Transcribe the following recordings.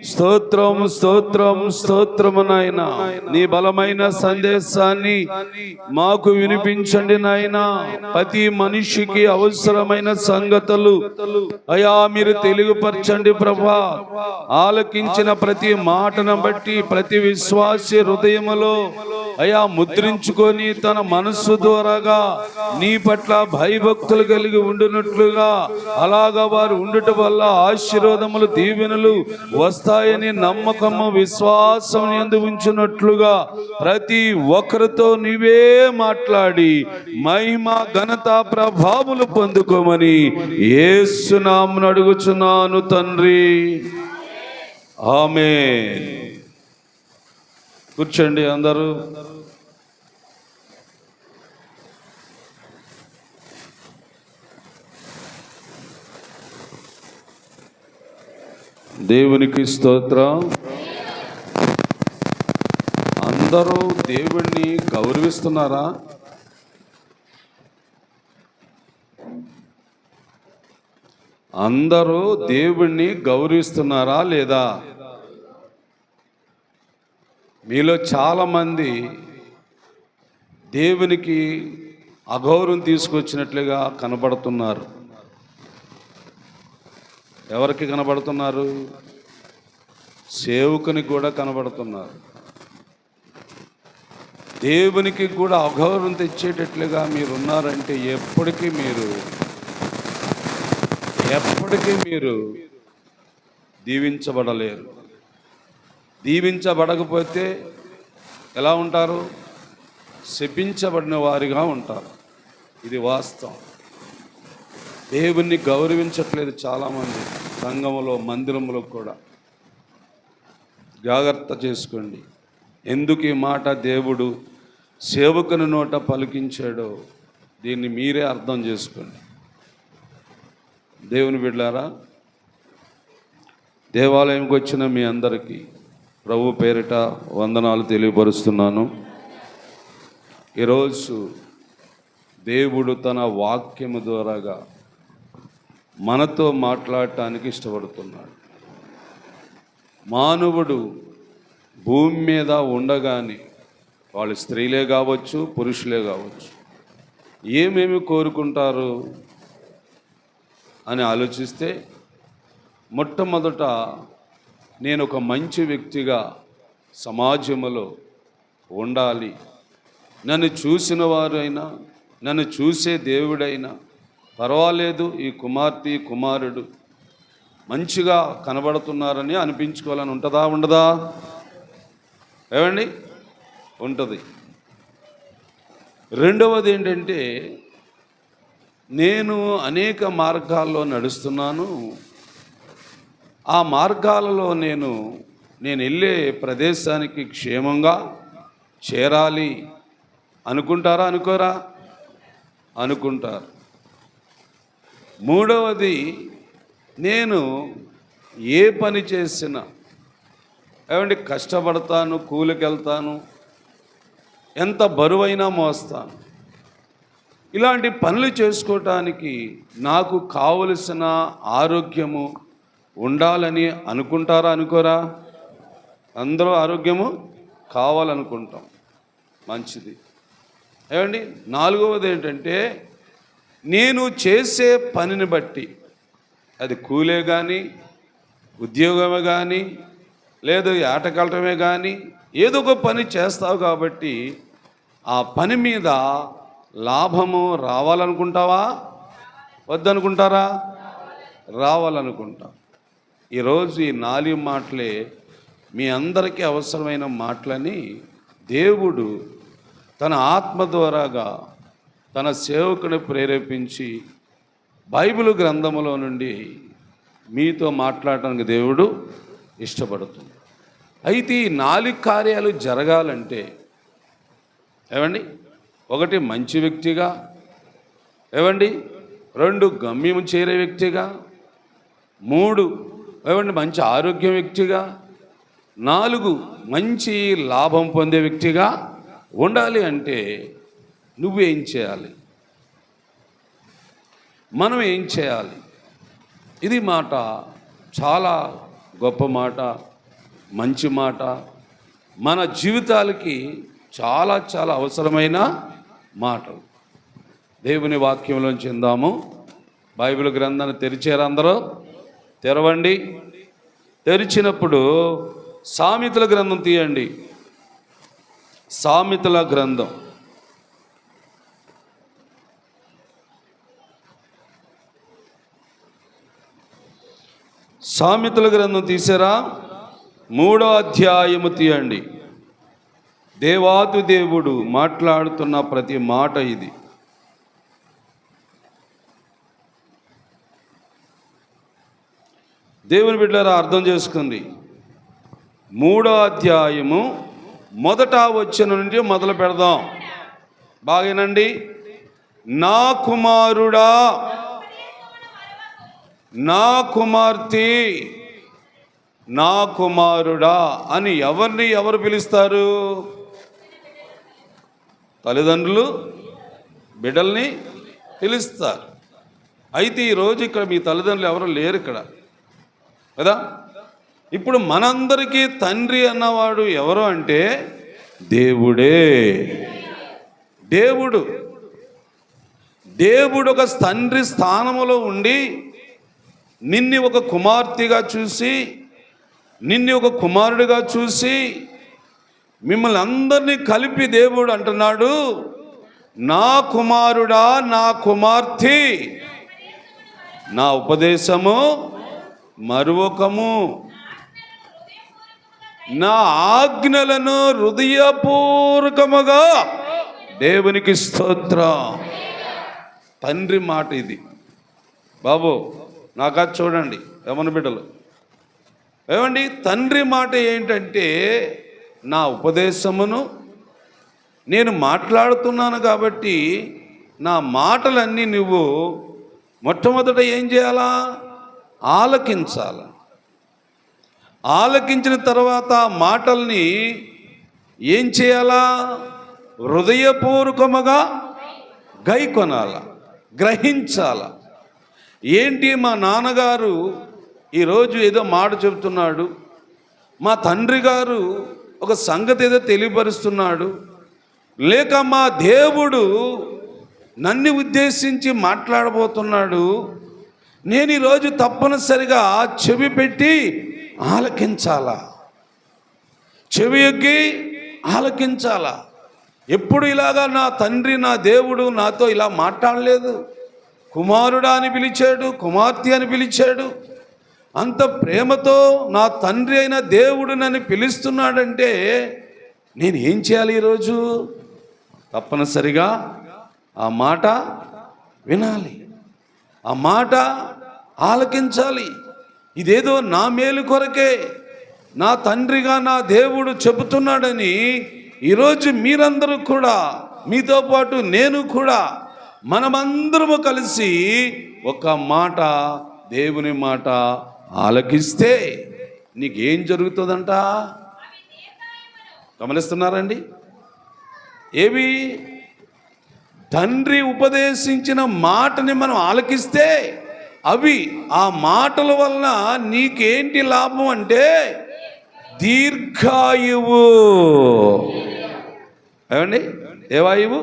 స్తోత్రం స్తోత్రం స్తోత్రము నాయనా, నీ బలమైన సందేశాన్ని మాకు వినిపించండి నాయనా. ప్రతి మనిషికి అవసరమైన సంగతులు అయా మీరు తెలుగుపరచండి ప్రభా. ఆలకించిన ప్రతి మాటను బట్టి ప్రతి విశ్వాసి హృదయములో అయా ముద్రించుకొని తన మనస్సు ద్వారాగా నీ పట్ల భయభక్తులు కలిగి ఉండునట్లుగా, అలాగా వారు ఉండుట వల్ల ఆశీర్వాదములు దీవెనలు వస్తాయని నమ్మకము విశ్వాసం యందు ఉంచునట్లుగా ప్రతి ఒక్కరితో నీవే మాట్లాడి మహిమ ఘనత ప్రభావములు పొందుకోమని యేసు నామమున అడుగుచున్నాను తండ్రి, ఆమేన్. కూర్చోండి అందరూ. దేవునికి స్తోత్రం. అందరూ దేవుణ్ణి గౌరవిస్తున్నారా? అందరూ దేవుణ్ణి గౌరవిస్తున్నారా లేదా? మీలో చాలామంది దేవునికి అగౌరవం తీసుకొచ్చినట్లుగా కనబడుతున్నారు. ఎవరికి కనబడుతున్నారు? సేవకునికి కూడా కనబడుతున్నారు. దేవునికి కూడా అగౌరవం తెచ్చేటట్లుగా మీరు ఉన్నారంటే ఎప్పటికీ మీరు దీవించబడలేరు. దీవించబడకపోతే ఎలా ఉంటారు? శపించబడిన వారిగా ఉంటారు. ఇది వాస్తవం. దేవుణ్ణి గౌరవించట్లేదు చాలామంది సంఘములో, మందిరములో కూడా. జాగ్రత్త చేసుకోండి. ఎందుకు ఈ మాట దేవుడు సేవకుని నోట పలికించాడో దీన్ని మీరే అర్థం చేసుకోండి. దేవుని బిడ్డలారా, దేవాలయంకి వచ్చిన మీ అందరికీ ప్రభు పేరిట వందనాలు తెలియపరుస్తున్నాను. ఈరోజు దేవుడు తన వాక్యము ద్వారాగా మనతో మాట్లాడటానికి ఇష్టపడుతున్నాడు. మానవుడు భూమి మీద ఉండగానే, వాళ్ళు స్త్రీలే కావచ్చు, పురుషులే కావచ్చు, ఏమేమి కోరుకుంటారు అని ఆలోచిస్తే, మొట్టమొదట నేను ఒక మంచి వ్యక్తిగా సమాజంలో ఉండాలి, నన్ను చూసిన వారైనా నన్ను చూసే దేవుడైనా పర్వాలేదు, ఈ కుమార్తె కుమారుడు మంచిగా కనబడుతున్నారని అనిపించుకోవాలని ఉంటుందా? ఉండదా? ఏమండి? ఉంటుంది. రెండవది ఏంటంటే, నేను అనేక మార్గాల్లో నడుస్తున్నాను, ఆ మార్గాలలో నేను వెళ్ళే ప్రదేశానికి క్షేమంగా చేరాలి అనుకుంటారా? అనుకోరా? అనుకుంటారు. మూడవది, నేను ఏ పని చేసినా ఏమండి కష్టపడతాను, కూలికి వెళ్తాను, ఎంత బరువైనా మోస్తాను. ఇలాంటి పనులు చేసుకోవటానికి నాకు కావలసిన ఆరోగ్యము ఉండాలని అనుకుంటారా? అనుకోరా? అందరూ ఆరోగ్యము కావాలనుకుంటాం. మంచిది. ఏమండి? నాలుగవది ఏంటంటే, నేను చేసే పనిని బట్టి, అది కూలే కానీ, ఉద్యోగమే కానీ, లేదు ఆటకెళ్ళటమే కానీ, ఏదో ఒక పని చేస్తావు కాబట్టి ఆ పని మీద లాభము రావాలనుకుంటావా? వద్దనుకుంటారా? రావాలనుకుంటా. ఈరోజు ఈ 4 మాటలే మీ అందరికీ అవసరమైన మాటలని దేవుడు తన ఆత్మ ద్వారాగా తన సేవకుని ప్రేరేపించి బైబిల్ గ్రంథములో నుండి మీతో మాట్లాడటానికి దేవుడు ఇష్టపడుతుంది. అయితే ఈ 4 కార్యాలు జరగాలంటే ఏమండి, 1 మంచి వ్యక్తిగా, ఏమండి 2 గమ్యం చేరే వ్యక్తిగా, 3 ఏమండి మంచి ఆరోగ్యం వ్యక్తిగా, 4 మంచి లాభం పొందే వ్యక్తిగా ఉండాలి. అంటే నువ్వేం చేయాలి? మనం ఏం చేయాలి? ఇది మాట చాలా గొప్ప మాట, మంచి మాట, మన జీవితాలకి చాలా చాలా అవసరమైన మాటలు. దేవుని వాక్యంలోంచి చెందాము. బైబిల్ గ్రంథాన్ని తెరిచారు అందరూ? తెరవండి. తెరిచినప్పుడు సామెతల గ్రంథం తీయండి. సామెతల గ్రంథం తీసారా? 3వ అధ్యాయము తీయండి. దేవాతి దేవుడు మాట్లాడుతున్న ప్రతి మాట ఇది. దేవుని బిడ్డలారా, అర్థం చేసుకోండి. 3వ అధ్యాయము మొదట వచనం నుండి మొదలు పెడదాం. బాగేనండి. నా కుమారుడా, నా కుమార్తె, నా కుమారుడా అని ఎవరు పిలుస్తారు? తల్లిదండ్రులు బిడ్డల్ని పిలుస్తారు. అయితే ఈరోజు ఇక్కడ మీ తల్లిదండ్రులు ఎవరు లేరు ఇక్కడ కదా. ఇప్పుడు మనందరికీ తండ్రి అన్నవాడు ఎవరు అంటే దేవుడే. దేవుడు ఒక తండ్రి స్థానములో ఉండి నిన్ను ఒక కుమార్తెగా చూసి, నిన్ను ఒక కుమారుడిగా చూసి, మిమ్మల్ని అందరినీ కలిపి దేవుడు అంటున్నాడు, నా కుమారుడా, నా కుమార్తె, నా ఉపదేశము మరువకము, నా ఆజ్ఞలను హృదయపూర్వకముగా. దేవునికి స్తోత్రం. తండ్రి మాట ఇది. బాబు నాకా చూడండి యమన బిడ్డలు, ఏమండి, తండ్రి మాట ఏంటంటే, నా ఉపదేశమును నేను మాట్లాడుతున్నాను కాబట్టి నా మాటలన్నీ నువ్వు మొట్టమొదట ఏం చేయాలా? ఆలకించాల. ఆలకించిన తర్వాత మాటల్ని ఏం చేయాలా? హృదయపూర్వకముగా గైకొనాల, గ్రహించాల. ఏంటి, మా నాన్నగారు ఈరోజు ఏదో మాట చెబుతున్నాడు, మా తండ్రి గారు ఒక సంగతి ఏదో తెలియపరుస్తున్నాడు, లేక మా దేవుడు నన్ను ఉద్దేశించి మాట్లాడబోతున్నాడు, నేను ఈరోజు తప్పనిసరిగా చెవి పెట్టి ఆలకించాలా, చెవి ఎక్కి ఆలకించాలా. ఎప్పుడు ఇలాగా నా తండ్రి, నా దేవుడు నాతో ఇలా మాట్లాడలేదు. కుమారుడా అని పిలిచాడు, కుమార్తె అని పిలిచాడు. అంత ప్రేమతో నా తండ్రి అయిన దేవుడు నన్ను పిలుస్తున్నాడంటే నేను ఏం చేయాలి? ఈరోజు తప్పనిసరిగా ఆ మాట వినాలి, ఆ మాట ఆలకించాలి. ఇదేదో నా మేలు కొరకే నా తండ్రిగా నా దేవుడు చెబుతున్నాడని ఈరోజు మీరందరూ కూడా, మీతో పాటు నేను కూడా, మనమందరము కలిసి ఒక మాట, దేవుని మాట ఆలకిస్తే నీకేం జరుగుతుందంట? గమనిస్తున్నారండి? ఏవి? తండ్రి ఉపదేశించిన మాటని మనం ఆలకిస్తే అవి, ఆ మాటల వలన నీకేంటి లాభం అంటే దీర్ఘాయువు. ఏమండి? ఏవాయువు?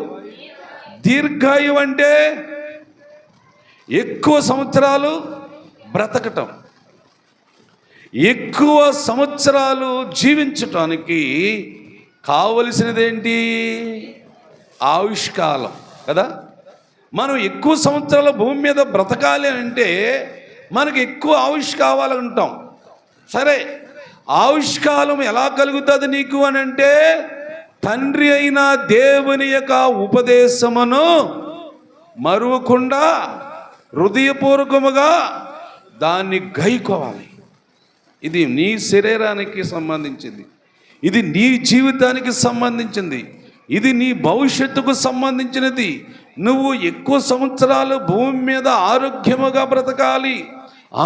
దీర్ఘాయువు అంటే ఎక్కువ సంవత్సరాలు బ్రతకటం, ఎక్కువ సంవత్సరాలు జీవించటానికి కావలసినదేంటి? ఆయుష్కాలం కదా. మనం ఎక్కువ సంవత్సరాల భూమి మీద బ్రతకాలి అంటే మనకు ఎక్కువ ఆయుష్ కావాలంటాం. సరే, ఆయుష్కాలం ఎలా కలుగుతుంది నీకు అని అంటే, తండ్రి అయిన దేవుని యొక్క ఉపదేశమును మరువకుండా హృదయపూర్వకముగా దాన్ని గైకోవాలి. ఇది నీ శరీరానికి సంబంధించింది, ఇది నీ జీవితానికి సంబంధించింది, ఇది నీ భవిష్యత్తుకు సంబంధించినది. నువ్వు ఎక్కువ సంవత్సరాలు భూమి మీద ఆరోగ్యముగా బ్రతకాలి,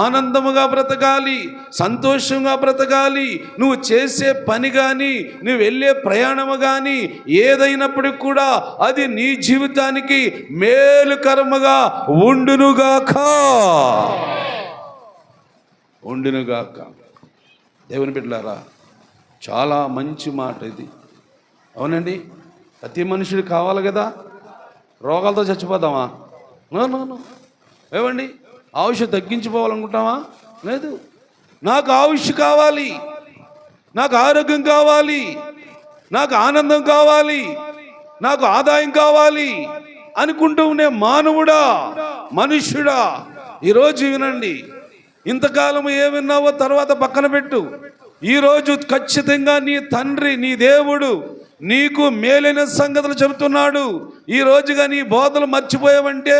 ఆనందముగా బ్రతకాలి, సంతోషంగా బ్రతకాలి. నువ్వు చేసే పని కానీ, నువ్వు వెళ్ళే ప్రయాణము కానీ ఏదైనప్పటికి కూడా అది నీ జీవితానికి మేలుకరముగా ఉండునుగాక. ఉండునుగాక. దేవుని బిడ్డలారా, చాలా మంచి మాట ఇది. అవునండి, ప్రతి మనుషుడు కావాలి కదా. రోగాలతో చచ్చిపోతామా? నో. ఏమండి, ఆయుష్ తగ్గించిపోవాలనుకుంటామా? లేదు. నాకు ఆయుష్ కావాలి, నాకు ఆరోగ్యం కావాలి, నాకు ఆనందం కావాలి, నాకు ఆదాయం కావాలి అనుకుంటూ ఉండే మానవుడా, మనుష్యుడా, ఈరోజు వినండి. ఇంతకాలం ఏమిన్నావో తర్వాత పక్కన పెట్టు. ఈరోజు ఖచ్చితంగా నీ తండ్రి, నీ దేవుడు నీకు మేలైన సంగతులు చెబుతున్నాడు. ఈ రోజుగా నీ బోధలు మర్చిపోయావంటే,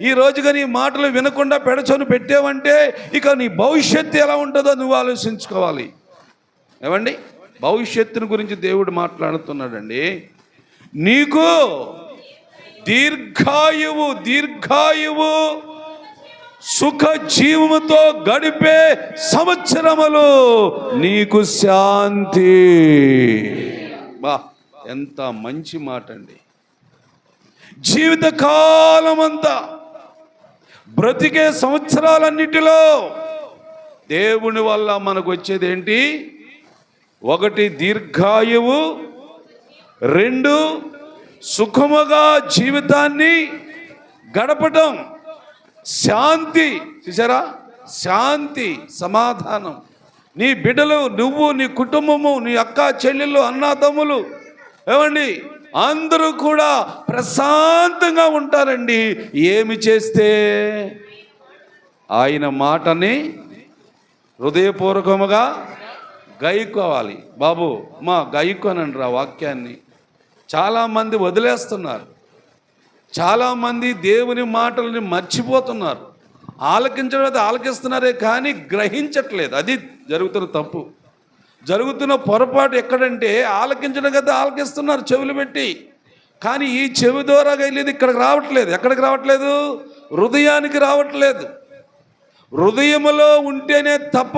ఈ రోజుగా నీ మాటలు వినకుండా పెడచొని పెట్టావంటే, ఇక నీ భవిష్యత్తు ఎలా ఉంటుందో నువ్వు ఆలోచించుకోవాలి. ఏమండి, భవిష్యత్తుని గురించి దేవుడు మాట్లాడుతున్నాడండి. నీకు దీర్ఘాయువు సుఖ జీవముతో గడిపే సంవత్సరములు, నీకు శాంతి. బా, ఎంత మంచి మాట అండి. జీవితకాలమంతా బ్రతికే సంవత్సరాలన్నిటిలో దేవుని వల్ల మనకు వచ్చేది ఏంటి? 1 దీర్ఘాయువు, 2 సుఖముగా జీవితాన్ని గడపటం, శాంతి. చూసారా, శాంతి, సమాధానం. నీ బిడ్డలు, నువ్వు, నీ కుటుంబము, నీ అక్క చెల్లెళ్ళు, అన్నాతమ్ములు, ఏమండి, అందరూ కూడా ప్రశాంతంగా ఉంటారండి. ఏమి చేస్తే? ఆయన మాటని హృదయపూర్వకముగా గైకోవాలి. బాబు మా గైకోనండి ఆ వాక్యాన్ని. చాలామంది వదిలేస్తున్నారు, చాలామంది దేవుని మాటలని మర్చిపోతున్నారు. ఆలకించడం అయితే ఆలకిస్తున్నారే కానీ గ్రహించట్లేదు. అది జరుగుతున్న తప్పు, జరుగుతున్న పొరపాటు. ఎక్కడంటే ఆలకించడం కదా ఆలకిస్తున్నారు చెవులు పెట్టి, కానీ ఈ చెవి ద్వారా వెళ్ళేది ఇక్కడికి రావట్లేదు. ఎక్కడికి రావట్లేదు? హృదయానికి రావట్లేదు. హృదయములో ఉంటేనే తప్ప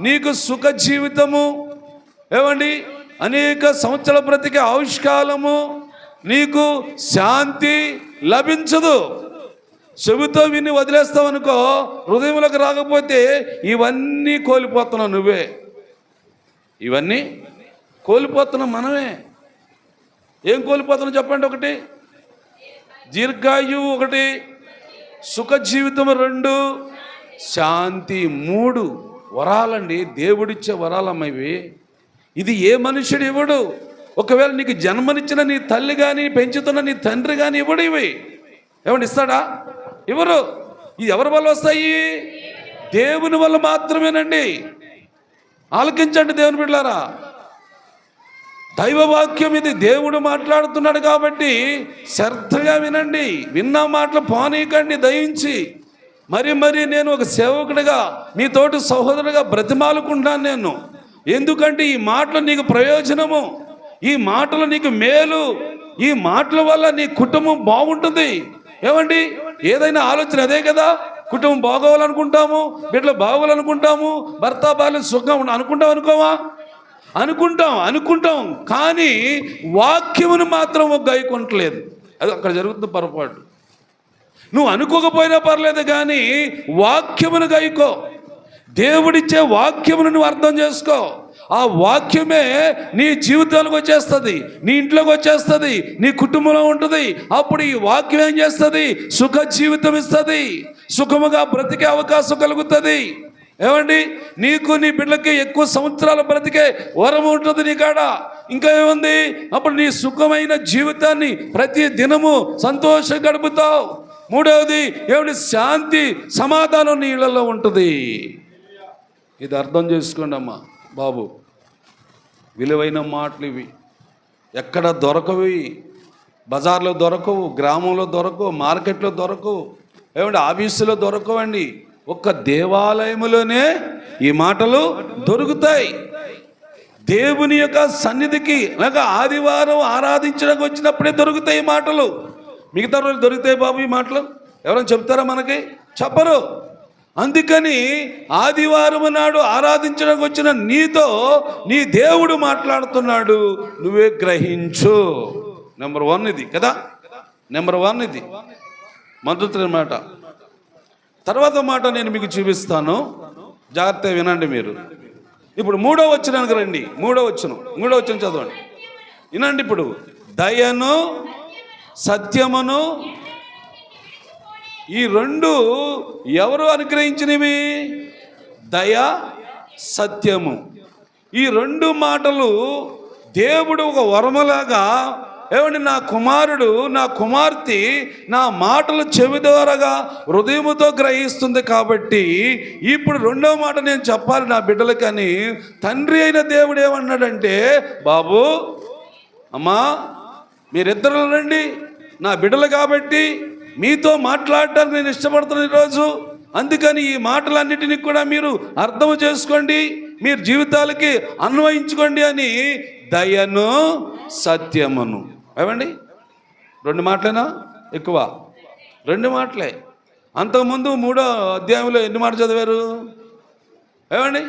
నీకు సుఖ జీవితము, ఏమండి, అనేక సంవత్సరాల బ్రతికే ఆయుష్కాలము, నీకు శాంతి లభించదు. చెవితో విని వదిలేస్తావు అనుకో, హృదయంలోకి రాకపోతే ఇవన్నీ కోల్పోతున్నావు నువ్వే. ఇవన్నీ కోల్పోతున్నాం మనమే. ఏం కోల్పోతున్నాం చెప్పండి? 1 దీర్ఘాయువు, 1 సుఖ జీవితం, 2 శాంతి, 3 వరాలండి. దేవుడిచ్చే వరాలమ్మ ఇవి. ఇది ఏ మనుషుడు ఇవ్వడు. ఒకవేళ నీకు జన్మనిచ్చిన నీ తల్లి కానీ, పెంచుతున్న నీ తండ్రి కానీ ఇవ్వడు. ఇవి ఏమంటే ఇస్తాడా? ఇవ్వరు. ఇది ఎవరి వల్ల వస్తాయి? దేవుని వల్ల మాత్రమేనండి. ఆలకించండి దేవుని బిడ్డలారా, దైవవాక్యం ఇది. దేవుడు మాట్లాడుతున్నాడు కాబట్టి శ్రద్ధగా వినండి. విన్న మాటలు పానీయకండి దయించి. మరి నేను ఒక సేవకుడిగా, మీ తోటి సహోదరుడిగా బ్రతిమాలుకుంటున్నాను నేను. ఎందుకంటే ఈ మాటలు నీకు ప్రయోజనము, ఈ మాటలు నీకు మేలు, ఈ మాటల వల్ల నీ కుటుంబం బాగుంటుంది. ఏమండి, ఏదైనా ఆలోచన అదే కదా. కుటుంబం బాగోవాలనుకుంటాము, బిడ్డలు బాగోవాలనుకుంటాము, భర్త భార్య సుఖం అనుకుంటాం. అనుకుంటాం కానీ వాక్యమును మాత్రం గైకొనట్లేదు. అది అక్కడ జరుగుతున్న పొరపాటు. నువ్వు అనుకోకపోయినా పర్లేదు కానీ వాక్యమును గైకో. దేవుడిచ్చే వాక్యమును నువ్వు అర్థం చేసుకో. ఆ వాక్యమే నీ జీవితానికి వచ్చేస్తుంది, నీ ఇంట్లోకి వచ్చేస్తుంది, నీ కుటుంబంలో ఉంటుంది. అప్పుడు ఈ వాక్యం ఏం చేస్తుంది? సుఖ జీవితం ఇస్తుంది, సుఖముగా బ్రతికే అవకాశం కలుగుతుంది. ఏమండి, నీకు నీ బిడ్డలకి ఎక్కువ సంవత్సరాలు బ్రతికే వరం ఉంటుంది నీ కాడ. ఇంకా ఏముంది? అప్పుడు నీ సుఖమైన జీవితాన్ని ప్రతి దినము సంతోషం గడుపుతావు. 3వది ఏమిటి? శాంతి, సమాధానం నీ ఇళ్లలో ఉంటుంది. ఇది అర్థం చేసుకోండి అమ్మా బాబు. విలువైన మాటలు ఇవి. ఎక్కడ దొరకవి, బజార్లో దొరకవు, గ్రామంలో దొరకవు, మార్కెట్లో దొరకవు, ఏమంటే ఆఫీసులో దొరకవండి. ఒక్క దేవాలయములోనే ఈ మాటలు దొరుకుతాయి. దేవుని యొక్క సన్నిధికి లేక ఆదివారం ఆరాధించడానికి వచ్చినప్పుడే దొరుకుతాయి ఈ మాటలు. మిగతా రోజులు దొరుకుతాయి బాబు ఈ మాటలు? ఎవరైనా చెప్తారా మనకి? చెప్పరు. అందుకని ఆదివారం నాడు ఆరాధించడానికి వచ్చిన నీతో నీ దేవుడు మాట్లాడుతున్నాడు, నువ్వే గ్రహించు. నెంబర్ 1 ఇది కదా. నెంబర్ 1 ఇది మొదటి మాట. తర్వాత మాట నేను మీకు చూపిస్తాను. జాగ్రత్తగా వినండి మీరు. ఇప్పుడు మూడో వచనానికి రండి. మూడో వచనం చదవండి. వినండి ఇప్పుడు. దయను సత్యమును ఈ రెండు ఎవరు అనుగ్రహించినవి? దయ సత్యము. ఈ రెండు మాటలు దేవుడు ఒక వరములాగా, ఏమండి, నా కుమారుడు నా కుమార్తె నా మాటలు చెవి ద్వారాగా హృదయముతో గ్రహిస్తుంది కాబట్టి ఇప్పుడు రెండో మాట నేను చెప్పాలి నా బిడ్డలకని తండ్రి అయిన దేవుడు ఏమన్నాడంటే, బాబు అమ్మా మీరిద్దరు రండి, నా బిడ్డలు కాబట్టి మీతో మాట్లాడటానికి నేను ఇష్టపడుతున్నాను ఈరోజు. అందుకని ఈ మాటలన్నిటినీ కూడా మీరు అర్థం చేసుకోండి, మీరు జీవితాలకి అన్వయించుకోండి అని దయను సత్యమును. ఏమండి, రెండు మాటలేనా? ఎక్కువ రెండు మాటలే. అంతకుముందు 3వ అధ్యాయంలో ఎన్ని మాటలు చదివారు? ఏమండి,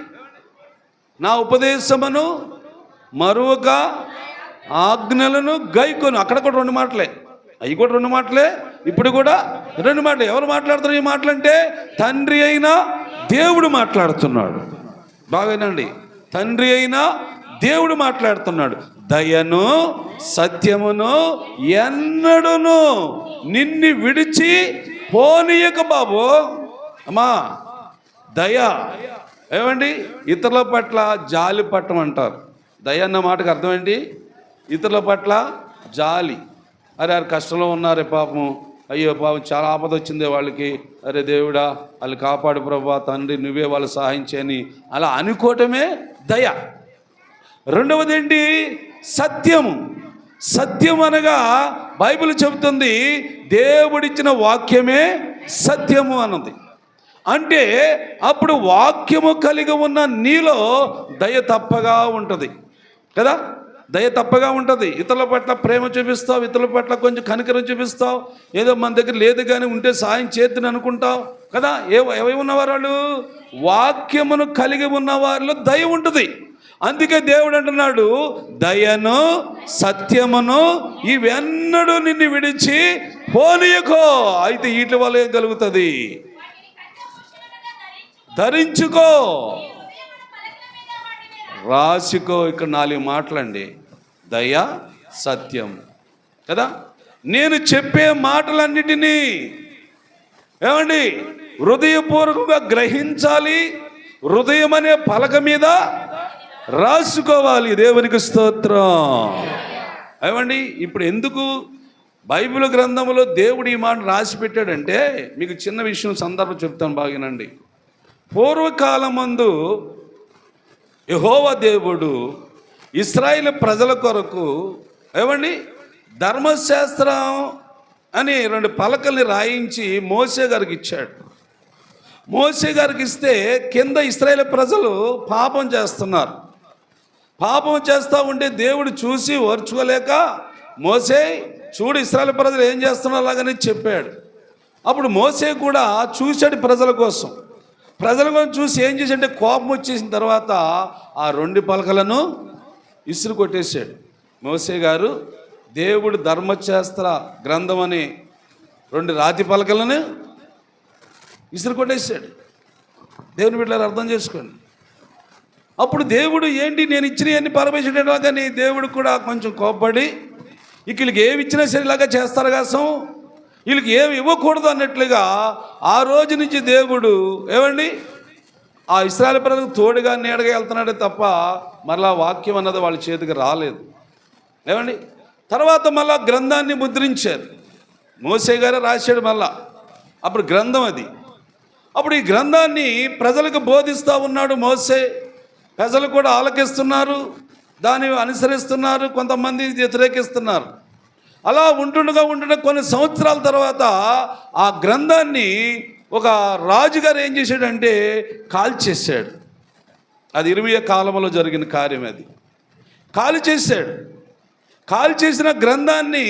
నా ఉపదేశమును మరువక ఆజ్ఞలను గైకొను. అక్కడ కూడా రెండు మాటలే, అవి కూడా రెండు మాటలే, ఇప్పుడు కూడా రెండు మాటలే. ఎవరు మాట్లాడుతున్నారు ఈ మాటలంటే? తండ్రి అయిన దేవుడు మాట్లాడుతున్నాడు. బాగానండి, తండ్రి అయిన దేవుడు మాట్లాడుతున్నాడు. దయను సత్యమును ఎన్నడును నిన్ను విడిచి పోనీయక బాబు. అమ్మా దయ, ఏమండి, ఇతరుల పట్ల జాలి పట్టం అంటారు. దయ అన్న మాటకు అర్థం ఏంటి? ఇతరుల పట్ల జాలి. అరే వారు కష్టంలో ఉన్నారే పాపం, అయ్యో పాపం చాలా ఆపద వచ్చిందే వాళ్ళకి, అరే దేవుడా వాళ్ళు కాపాడు ప్రభువా, తండ్రి నువ్వే వాళ్ళు సహాయం చేయని అలా అనుకోవటమే దయ. రెండవది ఏంటి? సత్యము. సత్యం అనగా బైబిల్ చెబుతుంది దేవుడిచ్చిన వాక్యమే సత్యము అన్నది. అంటే అప్పుడు వాక్యము కలిగి ఉన్న నీలో దయ తప్పగా ఉంటుంది కదా. దయ తప్పగా ఉంటుంది. ఇతరుల పట్ల ప్రేమ చూపిస్తావు, ఇతరుల పట్ల కొంచెం కనికరం చూపిస్తావు, ఏదో మన దగ్గర లేదు కానీ ఉంటే సాయం చేద్దని అనుకుంటావు కదా. ఏమై ఉన్నవారు వాళ్ళు? వాక్యమును కలిగి ఉన్న వారిలో దయ ఉంటుంది. అందుకే దేవుడు అంటున్నాడు, దయను సత్యమును ఇవెన్నడూ నిన్ను విడిచి పోనీయకో. అయితే వీటి వల్ల ఏం కలుగుతుంది? ధరించుకో, రాసుకో. ఇక్కడ 4 మాటలండి, దయ సత్యం కదా. నేను చెప్పే మాటలన్నిటినీ ఏమండి హృదయపూర్వకంగా గ్రహించాలి, హృదయం అనే పలక మీద రాసుకోవాలి. దేవునికి స్తోత్రం. ఏమండి, ఇప్పుడు ఎందుకు బైబిల్ గ్రంథంలో దేవుడు ఈ మాట రాసి పెట్టాడంటే, మీకు చిన్న విషయం సందర్భం చెప్తాను బాగానండి. పూర్వకాలమందు యెహోవా దేవుడు ఇశ్రాయేలు ప్రజల కొరకు ఏమండి ధర్మశాస్త్రం అని 2 పలకల్ని రాయించి మోసే గారికి ఇచ్చాడు. మోసే గారికి ఇస్తే కింద ఇశ్రాయేలు ప్రజలు పాపం చేస్తున్నారు. పాపం చేస్తూ ఉంటే దేవుడు చూసి ఓర్చుకోలేక, మోసే చూడు ఇశ్రాయేలు ప్రజలు ఏం చేస్తున్నారు అలాగని చెప్పాడు. అప్పుడు మోసే కూడా చూశాడు ప్రజల కోసం. ప్రజల కోసం చూసి ఏం చేశాడంటే కోపం వచ్చేసిన తర్వాత ఆ 2 పలకలను ఇసురు కొట్టేశాడు. మోసే గారు దేవుడు ధర్మశాస్త్ర గ్రంథం అని 2 రాతి పలకలను ఇసురు కొట్టేశాడు. దేవుని బిడ్డలారా అర్థం చేసుకోండి. అప్పుడు దేవుడు ఏంటి నేను ఇచ్చినవన్నీ పరమేశ్వరుడు కానీ దేవుడు కూడా కొంచెం కోప్పడి, ఇక వీళ్ళకి ఏమి ఇచ్చినా సరే ఇలాగా చేస్తారు కాసం, వీళ్ళకి ఏమి ఇవ్వకూడదు అన్నట్లుగా ఆ రోజు నుంచి దేవుడు ఏమండి ఆ ఇశ్రాయేలు ప్రజలకు తోడుగా నీడగా వెళ్తున్నాడే తప్ప మరలా వాక్యం అన్నది వాళ్ళ చేతికి రాలేదు. ఏమండి తర్వాత మళ్ళా గ్రంథాన్ని ముద్రించారు. మోసే గారే రాశాడు మళ్ళా. అప్పుడు గ్రంథం అది. అప్పుడు ఈ గ్రంథాన్ని ప్రజలకు బోధిస్తూ ఉన్నాడు మోసే. ప్రజలు కూడా ఆలకిస్తున్నారు, దాన్ని అనుసరిస్తున్నారు, కొంతమంది వ్యతిరేకిస్తున్నారు. అలా ఉంటుండగా కొన్ని సంవత్సరాల తర్వాత ఆ గ్రంథాన్ని ఒక రాజుగారు ఏం చేశాడంటే కాల్చేశాడు. అది ఇర్మియా కాలంలో జరిగిన కార్యం. అది కాల్చేశాడు. కాల్చేసిన గ్రంథాన్ని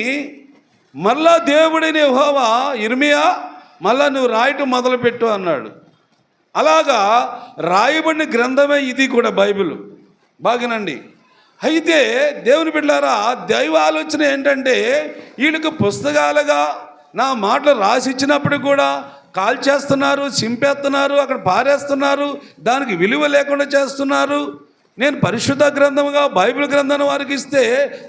మళ్ళా దేవుడైన యెహోవా ఇర్మియా మళ్ళా నువ్వు రాయటం మొదలుపెట్టు అన్నాడు. అలాగా రాయబడిన గ్రంథమే ఇది కూడా బైబిల్. బాగానండి. అయితే దేవుని బిడ్డలారా దైవ ఆలోచన ఏంటంటే వీళ్ళకి పుస్తకాలుగా నా మాటలు రాసి ఇచ్చినప్పుడు కూడా కాల్చేస్తున్నారు, చింపేస్తున్నారు, అక్కడ పారేస్తున్నారు, దానికి విలువ లేకుండా చేస్తున్నారు. నేను పరిశుద్ధ గ్రంథంగా బైబిల్ గ్రంథాన్ని వారికి ఇస్తే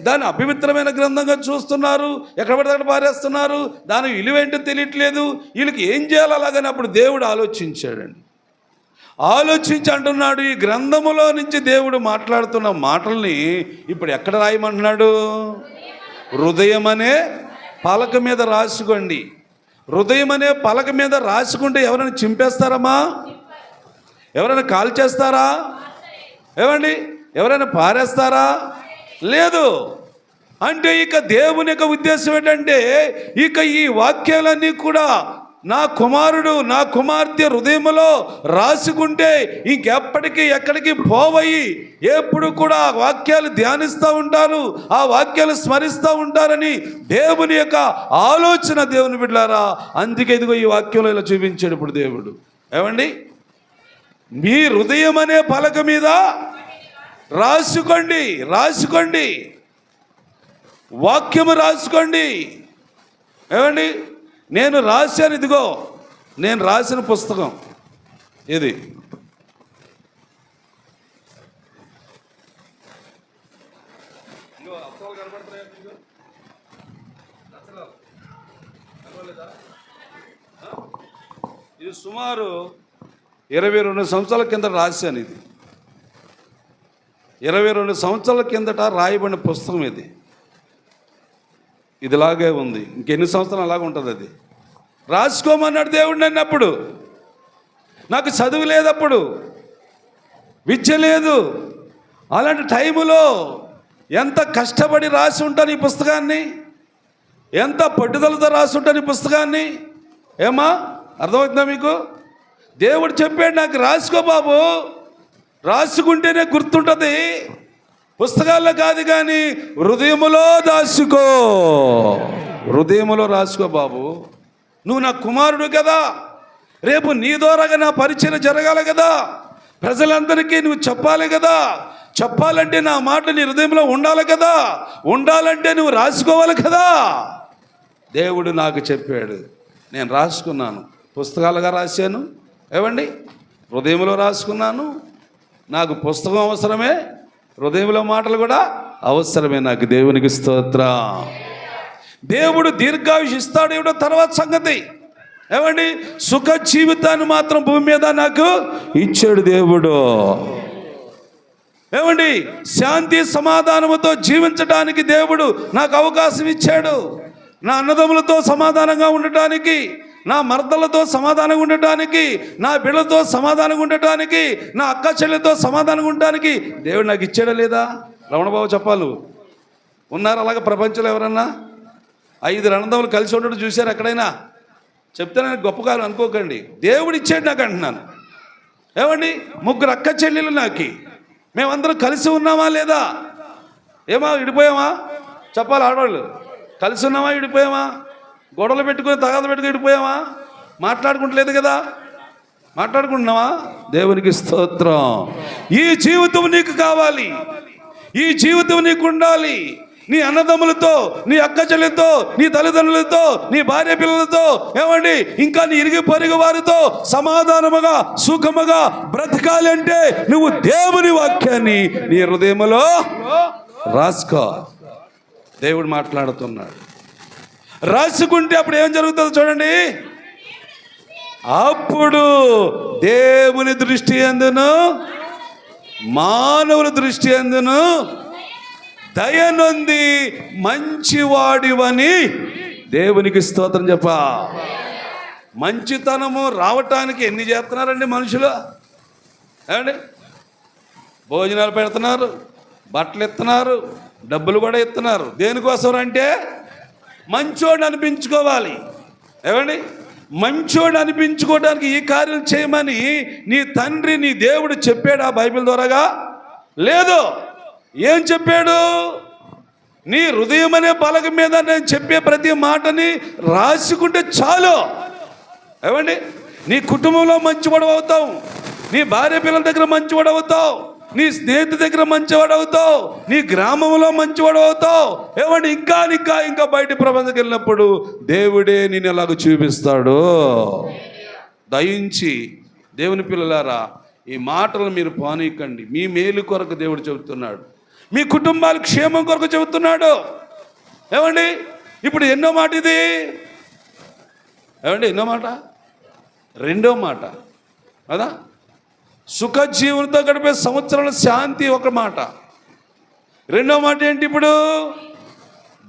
దాన్ని అపవిత్రమైన గ్రంథంగా చూస్తున్నారు, ఎక్కడ పడితే అక్కడ పారేస్తున్నారు, దాని విలువ ఏంటో తెలియట్లేదు. వీళ్ళకి ఏం చేయాలి అలాగని అప్పుడు దేవుడు ఆలోచించాడండి. ఆలోచించి అంటున్నాడు, ఈ గ్రంథములో నుంచి దేవుడు మాట్లాడుతున్న మాటల్ని ఇప్పుడు ఎక్కడ రాయమంటున్నాడు? హృదయం అనే పలక మీద రాసుకోండి. హృదయం అనే పలక మీద రాసుకుంటే ఎవరైనా చింపేస్తారమ్మా? ఎవరైనా కాల్చేస్తారా? ఏమండి, ఎవరైనా పారేస్తారా? లేదు. అంటే ఇక దేవుని యొక్క ఉద్దేశం ఏంటంటే, ఇక ఈ వాక్యాలన్నీ కూడా నా కుమారుడు నా కుమార్తె హృదయంలో రాసుకుంటే ఇంకెప్పటికీ ఎక్కడికి పోవయి, ఎప్పుడు కూడా ఆ వాక్యాలు ధ్యానిస్తూ ఉంటారు, ఆ వాక్యాలు స్మరిస్తూ ఉంటారని దేవుని యొక్క ఆలోచన. దేవుని బిడ్డలారా, అందుకే ఇదిగో ఈ వాక్యంలో ఇలా చూపించాడు ఇప్పుడు దేవుడు. ఏమండి, మీ హృదయం అనే పలక మీద రాసుకోండి, రాసుకోండి, వాక్యము రాసుకోండి. ఏమండి, నేను రాశాను, ఇదిగో నేను రాసిన పుస్తకం ఇది. ఇది సుమారు 22 సంవత్సరాల కింద రాశాను. ఇది 22 సంవత్సరాల కిందట రాయబడిన పుస్తకం ఇది. ఇదిలాగే ఉంది, ఇంకెన్ని సంవత్సరాలు అలాగే ఉంటుంది. అది రాసుకోమన్నాడు దేవుడు నన్ను. అప్పుడు నాకు చదువు లేదప్పుడు, విద్య లేదు. అలాంటి టైములో ఎంత కష్టపడి రాసి ఉంటాను ఈ పుస్తకాన్ని, ఎంత పట్టుదలతో రాసి ఉంటాను ఈ పుస్తకాన్ని. ఏమా అర్థమవుతుందా మీకు? దేవుడు చెప్పాడు నాకు, రాసుకో బాబు, రాసుకుంటేనే గుర్తుంటుంది, పుస్తకాల్లో కాదు కానీ హృదయములో దాచుకో. హృదయములో రాసుకో బాబు. నువ్వు నా కుమారుడు కదా, రేపు నీ ద్వారాగా నా పరిచయం జరగాలి కదా, ప్రజలందరికీ నువ్వు చెప్పాలి కదా. చెప్పాలంటే నా మాట నీ హృదయంలో ఉండాలి కదా, ఉండాలంటే నువ్వు రాసుకోవాలి కదా. దేవుడు నాకు చెప్పాడు, నేను రాసుకున్నాను, పుస్తకాలుగా రాశాను. ఏమండి, హృదయంలో రాసుకున్నాను. నాకు పుస్తకం అవసరమే, హృదయంలో మాటలు కూడా అవసరమే నాకు. దేవునికి స్తోత్రం. దేవుడు దీర్ఘాయుష్ ఇస్తాడు ఏమిటో తర్వాత సంగతి. ఏమండి, సుఖ జీవితాన్ని మాత్రం భూమి మీద నాకు ఇచ్చాడు దేవుడు. ఏమండి, శాంతి సమాధానముతో జీవించడానికి దేవుడు నాకు అవకాశం ఇచ్చాడు. నా అన్నదమ్ములతో సమాధానంగా ఉండటానికి, నా మర్దలతో సమాధానంగా ఉండటానికి, నా బిడ్డలతో సమాధానంగా ఉండటానికి, నా అక్క చెల్లెలతో సమాధానంగా ఉండటానికి దేవుడు నాకు ఇచ్చాడా లేదా? రమణబాబు చెప్పాలి. ఉన్నారు అలాగే ప్రపంచంలో ఎవరన్నా 5 అన్నదమ్ములు కలిసి ఉండడం చూశారు ఎక్కడైనా? చెప్తే నేను గొప్పగా అనుకోకండి, దేవుడు ఇచ్చాడు నాకు అంటున్నాను. ఏమండి, 3 అక్క చెల్లెలు నాకు, మేమందరం కలిసి ఉన్నామా లేదా? ఏమా విడిపోయామా? చెప్పాలి ఆడవాళ్ళు. కలిసి ఉన్నామా విడిపోయామా? గొడవలు పెట్టుకుని తగాదలు పెట్టుకుని విడిపోయామా? మాట్లాడుకుంటలేదు కదా, మాట్లాడుకుంటున్నావా? దేవునికి స్తోత్రం. ఈ జీవితం నీకు కావాలి, ఈ జీవితం నీకు ఉండాలి. నీ అన్నదమ్ములతో, నీ అక్క చెల్లెలతో, నీ తల్లిదండ్రులతో, నీ భార్య పిల్లలతో, ఏమండి ఇంకా నీ ఇరుగు పొరుగు వారితో సమాధానముగా సుఖముగా బ్రతకాలంటే నువ్వు దేవుని వాక్యాన్ని నీ హృదయములో రాసుకో. దేవుడు మాట్లాడుతున్నాడు. రాసుకుంటే అప్పుడు ఏం జరుగుతుందో చూడండి. అప్పుడు దేవుని దృష్టి యందును మానవుల దృష్టి యందును దయనొంది మంచివాడివని దేవునికి స్తోత్రం చెప్ప. మంచితనము రావటానికి ఎన్ని చేస్తున్నారండి మనుషులు? ఏమండి, భోజనాలు పెడుతున్నారు, బట్టలు ఇస్తున్నారు, డబ్బులు కూడా ఇస్తున్నారు. దేనికోసం అంటే మంచోడు అనిపించుకోవాలి. ఏమండి, మంచోడు అనిపించుకోవడానికి ఈ కార్యం చేయమని నీ తండ్రి నీ దేవుడు చెప్పాడు ఆ బైబిల్ ద్వారాగా? లేదు. ఏం చెప్పాడు? నీ హృదయం అనే పలక మీద నేను చెప్పే ప్రతి మాటని రాసుకుంటే చాలు. ఏమండి, నీ కుటుంబంలో మంచివాడు అవుతావు, నీ భార్య పిల్లల దగ్గర మంచివాడు అవుతావు, నీ స్నేహితుడి దగ్గర మంచివాడు అవుతావు, నీ గ్రామంలో మంచివాడు అవుతావు. ఏమండి, ఇంకా బయట ప్రపంచంకి వెళ్ళినప్పుడు దేవుడే నేను ఎలాగ చూపిస్తాడు. దయించి దేవుని పిల్లలారా ఈ మాటలు మీరు పానీకండి. మీ మేలు కొరకు దేవుడు చెబుతున్నాడు, మీ కుటుంబాల క్షేమం కొరకు చెబుతున్నాడు. ఏమండి ఇప్పుడు ఎన్నో మాట ఇది? ఏమండి ఎన్నో మాట? రెండో మాట కదా. సుఖజీవనంతో గడిపే సంవత్సరాల శాంతి ఒక మాట. రెండో మాట ఏంటి? ఇప్పుడు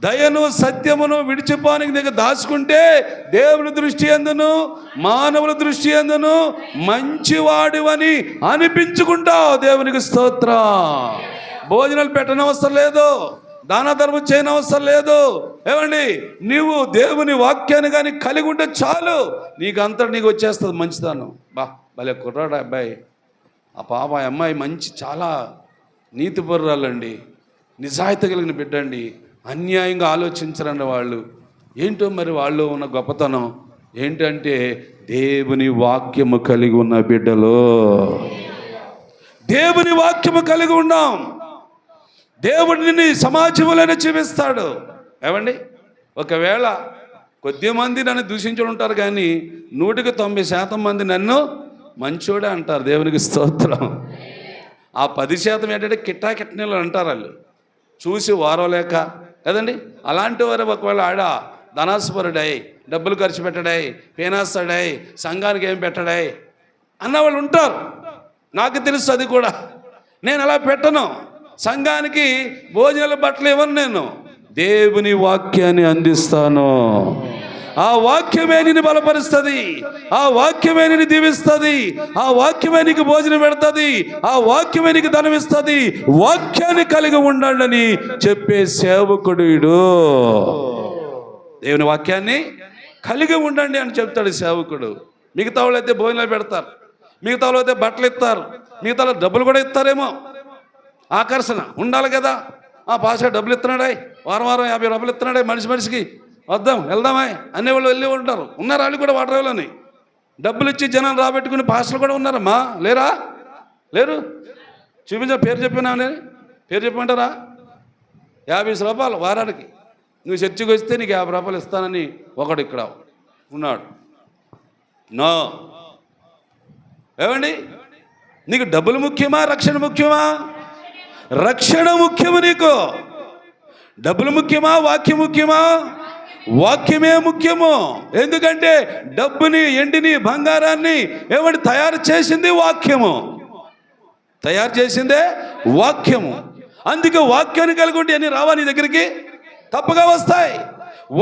దయను సత్యమును విడిచిపోనికి దగ్గర దాచుకుంటే దేవుని దృష్టి అందును మానవుల దృష్టి అందును మంచివాడివని అనిపించుకుంటావు. దేవునికి స్తోత్రం. భోజనాలు పెట్టనవసరం లేదు, దాన ధర్మం చేయనవసరం లేదు. ఏమండి నీవు దేవుని వాక్యాన్ని కానీ కలిగి ఉంటే చాలు, నీకు అంతటి నీకు వచ్చేస్తుంది మంచిదానం. భలే కుర్రాడు అబ్బాయి, ఆ పాప అమ్మాయి మంచి చాలా నీతిపరురాలండి, నిజాయితీ కలిగిన బిడ్డండి, అన్యాయంగా ఆలోచించరండి వాళ్ళు. ఏంటో మరి వాళ్ళు ఉన్న గొప్పతనం ఏంటంటే దేవుని వాక్యము కలిగి ఉన్న బిడ్డలు. దేవుని వాక్యము కలిగి ఉన్నాం. దేవుడిని సమాజంలోనే చూపిస్తాడు. ఏమండి ఒకవేళ కొద్దిమంది నన్ను దూషించి ఉంటారు, కానీ 190% మంది నన్ను మంచోడే అంటారు. దేవునికి స్తోత్రం. ఆ 10% ఏంటంటే కిట్టాకిట్టనీళ్ళు అంటారు. వాళ్ళు చూసి వారవలేక కదండి. అలాంటి వారు ఒకవేళ ఆడ ధనాస్పరుడై, డబ్బులు ఖర్చు పెట్టడాయి, పేనాస్తాడాయి, సంఘానికి ఏం పెట్టడాయి అన్నవాళ్ళు ఉంటారు. నాకు తెలుసు అది కూడా. నేను అలా పెట్టను. సంఘానికి భోజనాల బట్టలు ఇవ్వను. నేను దేవుని వాక్యాన్ని అందిస్తాను. ఆ వాక్యమే నిన్ను బలపరుస్తుంది, ఆ వాక్యమే నిన్ను దీవిస్తుంది, ఆ వాక్యమే నీకు భోజనం పెడుతుంది, ఆ వాక్యమే నీకు ధనం ఇస్తుంది. వాక్యాన్ని కలిగి ఉండండి చెప్పే సేవకుడు. దేవుని వాక్యాన్ని కలిగి ఉండండి అని చెప్తాడు సేవకుడు. మిగతా వాళ్ళు అయితే భోజనాలు పెడతారు, మిగతా వాళ్ళు అయితే బట్టలు ఇస్తారు, మిగతా వాళ్ళు డబ్బులు కూడా ఇస్తారేమో. ఆకర్షణ ఉండాలి కదా. ఆ పాస్టర్ డబ్బులు ఇస్తున్నాడే, వారం 50 రూపాయలు ఇస్తున్నాడే, మనిషికి వద్దాం వెళ్దామా అనేవాళ్ళు వెళ్ళి ఉంటారు. ఉన్నారు వాళ్ళు కూడా వాటర్లోని డబ్బులు ఇచ్చి జనాలు రాబెట్టుకుని పాస్టర్లు కూడా ఉన్నారమ్మా. లేరా? లేరు. చూపించా, పేరు చెప్పినా నేను, పేరు చెప్పమంటారా? 50 రూపాయలు వారానికి. నువ్వు చర్చికి వస్తే నీకు 50 రూపాయలు ఇస్తానని ఒకడు ఇక్కడ ఉన్నాడు. నో. ఏమండి నీకు డబ్బులు ముఖ్యమా, రక్షణ ముఖ్యమా? రక్షణ ముఖ్యము. నీకు డబ్బులు ముఖ్యమా, వాక్యం ముఖ్యమా? వాక్యమే ముఖ్యము. ఎందుకంటే డబ్బుని, ఎండిని, బంగారాన్ని ఏమంటే తయారు చేసింది వాక్యము. తయారు చేసిందే వాక్యము. అందుకే వాక్యాన్ని కలిగి ఉంటే అన్ని రావా నీ దగ్గరికి? తప్పగా వస్తాయి.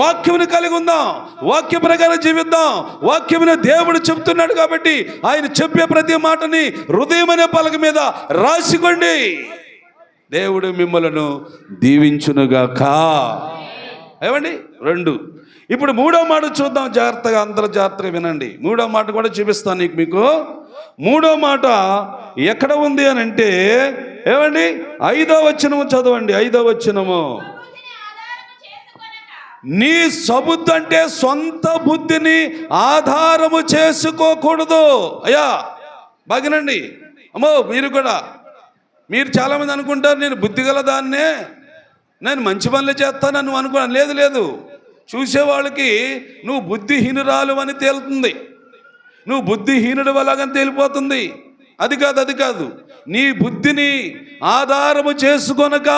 వాక్యమును కలిగి ఉందాం, వాక్య ప్రకారం జీవిద్దాం. వాక్యమును దేవుడు చెప్తున్నాడు కాబట్టి ఆయన చెప్పే ప్రతి మాటని హృదయం అనే పలక మీద రాసుకోండి. దేవుడు మిమ్మలను దీవించునుగాక. ఏమండి 2. ఇప్పుడు 3వ మాట చూద్దాం జాగ్రత్తగా, అందరూ జాగ్రత్తగా వినండి. 3వ మాట కూడా చూపిస్తాను మీకు. 3వ మాట ఎక్కడ ఉంది అని అంటే ఏమండి 5వ వచనము చదవండి. 5వ వచనము, నీ సబుద్ధి అంటే సొంత బుద్ధిని ఆధారము చేసుకోకూడదు. అయ్యా బాగినండి. అమ్మో మీరు చాలామంది అనుకుంటారు నేను బుద్ధి గల దాన్నే, నేను మంచి పనులు చేస్తానని నువ్వు అనుకున్నాను. లేదు. చూసేవాళ్ళకి నువ్వు బుద్ధిహీనురాలు అని తేలుతుంది, నువ్వు బుద్ధిహీనుడు వల్లగాని తేలిపోతుంది. అది కాదు. నీ బుద్ధిని ఆధారము చేసుకొనక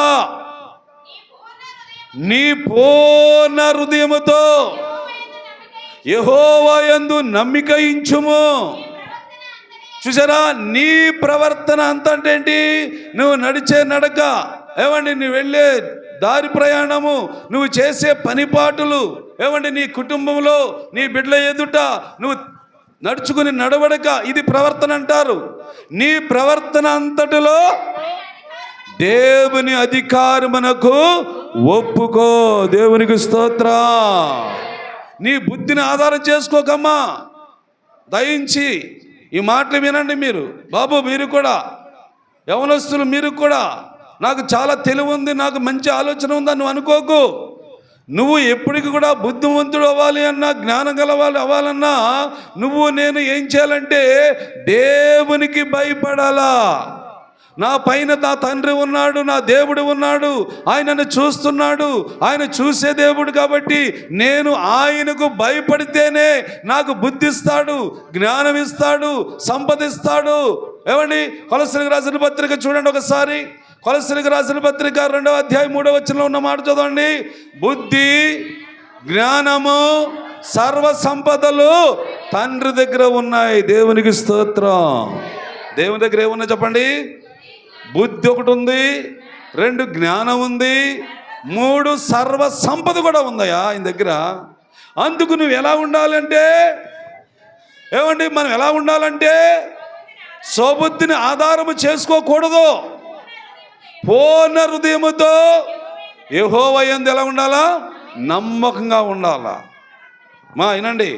నీ పూర్ణ హృదయముతో యెహోవా యందు నమ్మిక ఉంచుము. చూసారా, నీ ప్రవర్తన అంత అంటే ఏంటి? నువ్వు నడిచే నడక, ఏమండి నువ్వు వెళ్ళే దారి ప్రయాణము, నువ్వు చేసే పనిపాటులు, ఏమండి నీ కుటుంబంలో నీ బిడ్డల ఎదుట నువ్వు నడుచుకుని నడవడక, ఇది ప్రవర్తన అంటారు. నీ ప్రవర్తన అంతటిలో దేవుని అధికారమునకు ఒప్పుకో. దేవునికి స్తోత్రం. నీ బుద్ధిని ఆధారం చేసుకోకమ్మా. దయించి ఈ మాటలు వినండి మీరు. బాబు మీరు కూడా, యవనస్తులు మీరు కూడా, నాకు చాలా తెలివి ఉంది, నాకు మంచి ఆలోచన ఉందని నువ్వు అనుకోకు. నువ్వు ఎప్పటికి కూడా బుద్ధిమంతుడు అవ్వాలి అన్నా, జ్ఞానం గలవాలి అవ్వాలన్నా నేను ఏం చేయాలంటే దేవునికి భయపడాలా. నా పైన నా తండ్రి ఉన్నాడు, నా దేవుడు ఉన్నాడు, ఆయన నన్ను చూస్తున్నాడు, ఆయన చూసే దేవుడు కాబట్టి నేను ఆయనకు భయపడితేనే నాకు బుద్ధిస్తాడు, జ్ఞానం ఇస్తాడు, సంపదిస్తాడు. ఏమండి, కొలస్సీలకు రాసిన పత్రిక చూడండి ఒకసారి. కొలస్సీలకు రాసిన పత్రిక 2వ అధ్యాయం 3వ వచనంలో ఉన్న మాట చదవండి. బుద్ధి, జ్ఞానము, సర్వ సంపదలు తండ్రి దగ్గర ఉన్నాయి. దేవునికి స్తోత్రం. దేవుని దగ్గర ఏమున్నాయి చెప్పండి? బుద్ధి ఒకటి ఉంది, 2 జ్ఞానం ఉంది, 3 సర్వ సంపద కూడా ఉందయా ఆయన దగ్గర. అందుకు నువ్వు ఎలా ఉండాలంటే, ఏమండి, మనం ఎలా ఉండాలంటే సోబుద్ధిని ఆధారము చేసుకోకూడదు. పూర్ణ హృదయముతో యెహోవా యందు ఎలా ఉండాలా? నమ్మకంగా ఉండాలా. వినండి,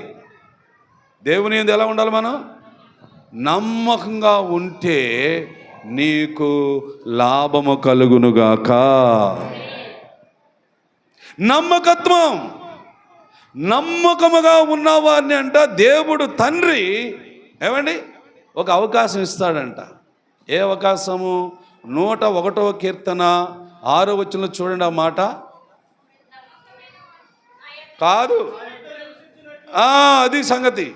దేవుని యందు ఎలా ఉండాలి? మనం నమ్మకంగా ఉంటే నీకు లాభము కలుగునుగాక. నమ్మకత్వం, నమ్మకముగా ఉన్నవారిని అంట దేవుడు తండ్రి ఏమండి ఒక అవకాశం ఇస్తాడంట. ఏ అవకాశము? 101వ కీర్తన 6వ వచనంలో చూడండి. ఆ మాట కాదు, అది సంగతి.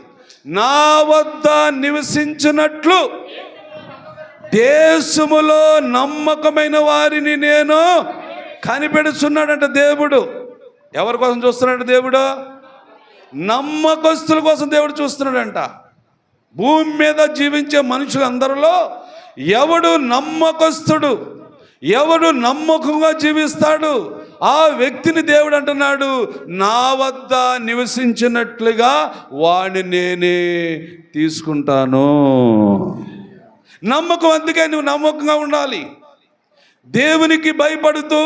నా వద్ద నివసించినట్లు దేశములో నమ్మకమైన వారిని నేను కనిపెడుతున్నాడంట దేవుడు. ఎవరి కోసం చూస్తున్నాడు దేవుడు? నమ్మకస్తుల కోసం దేవుడు చూస్తున్నాడంట. భూమి మీద జీవించే మనుషులందరిలో ఎవడు నమ్మకస్తుడు, ఎవడు నమ్మకంగా జీవిస్తాడు, ఆ వ్యక్తిని దేవుడు అంటున్నాడు, నా వద్ద నివసించినట్లుగా వాడిని నేనే తీసుకుంటాను. నమ్మకం. అందుకే నువ్వు నమ్మకంగా ఉండాలి. దేవునికి భయపడుతూ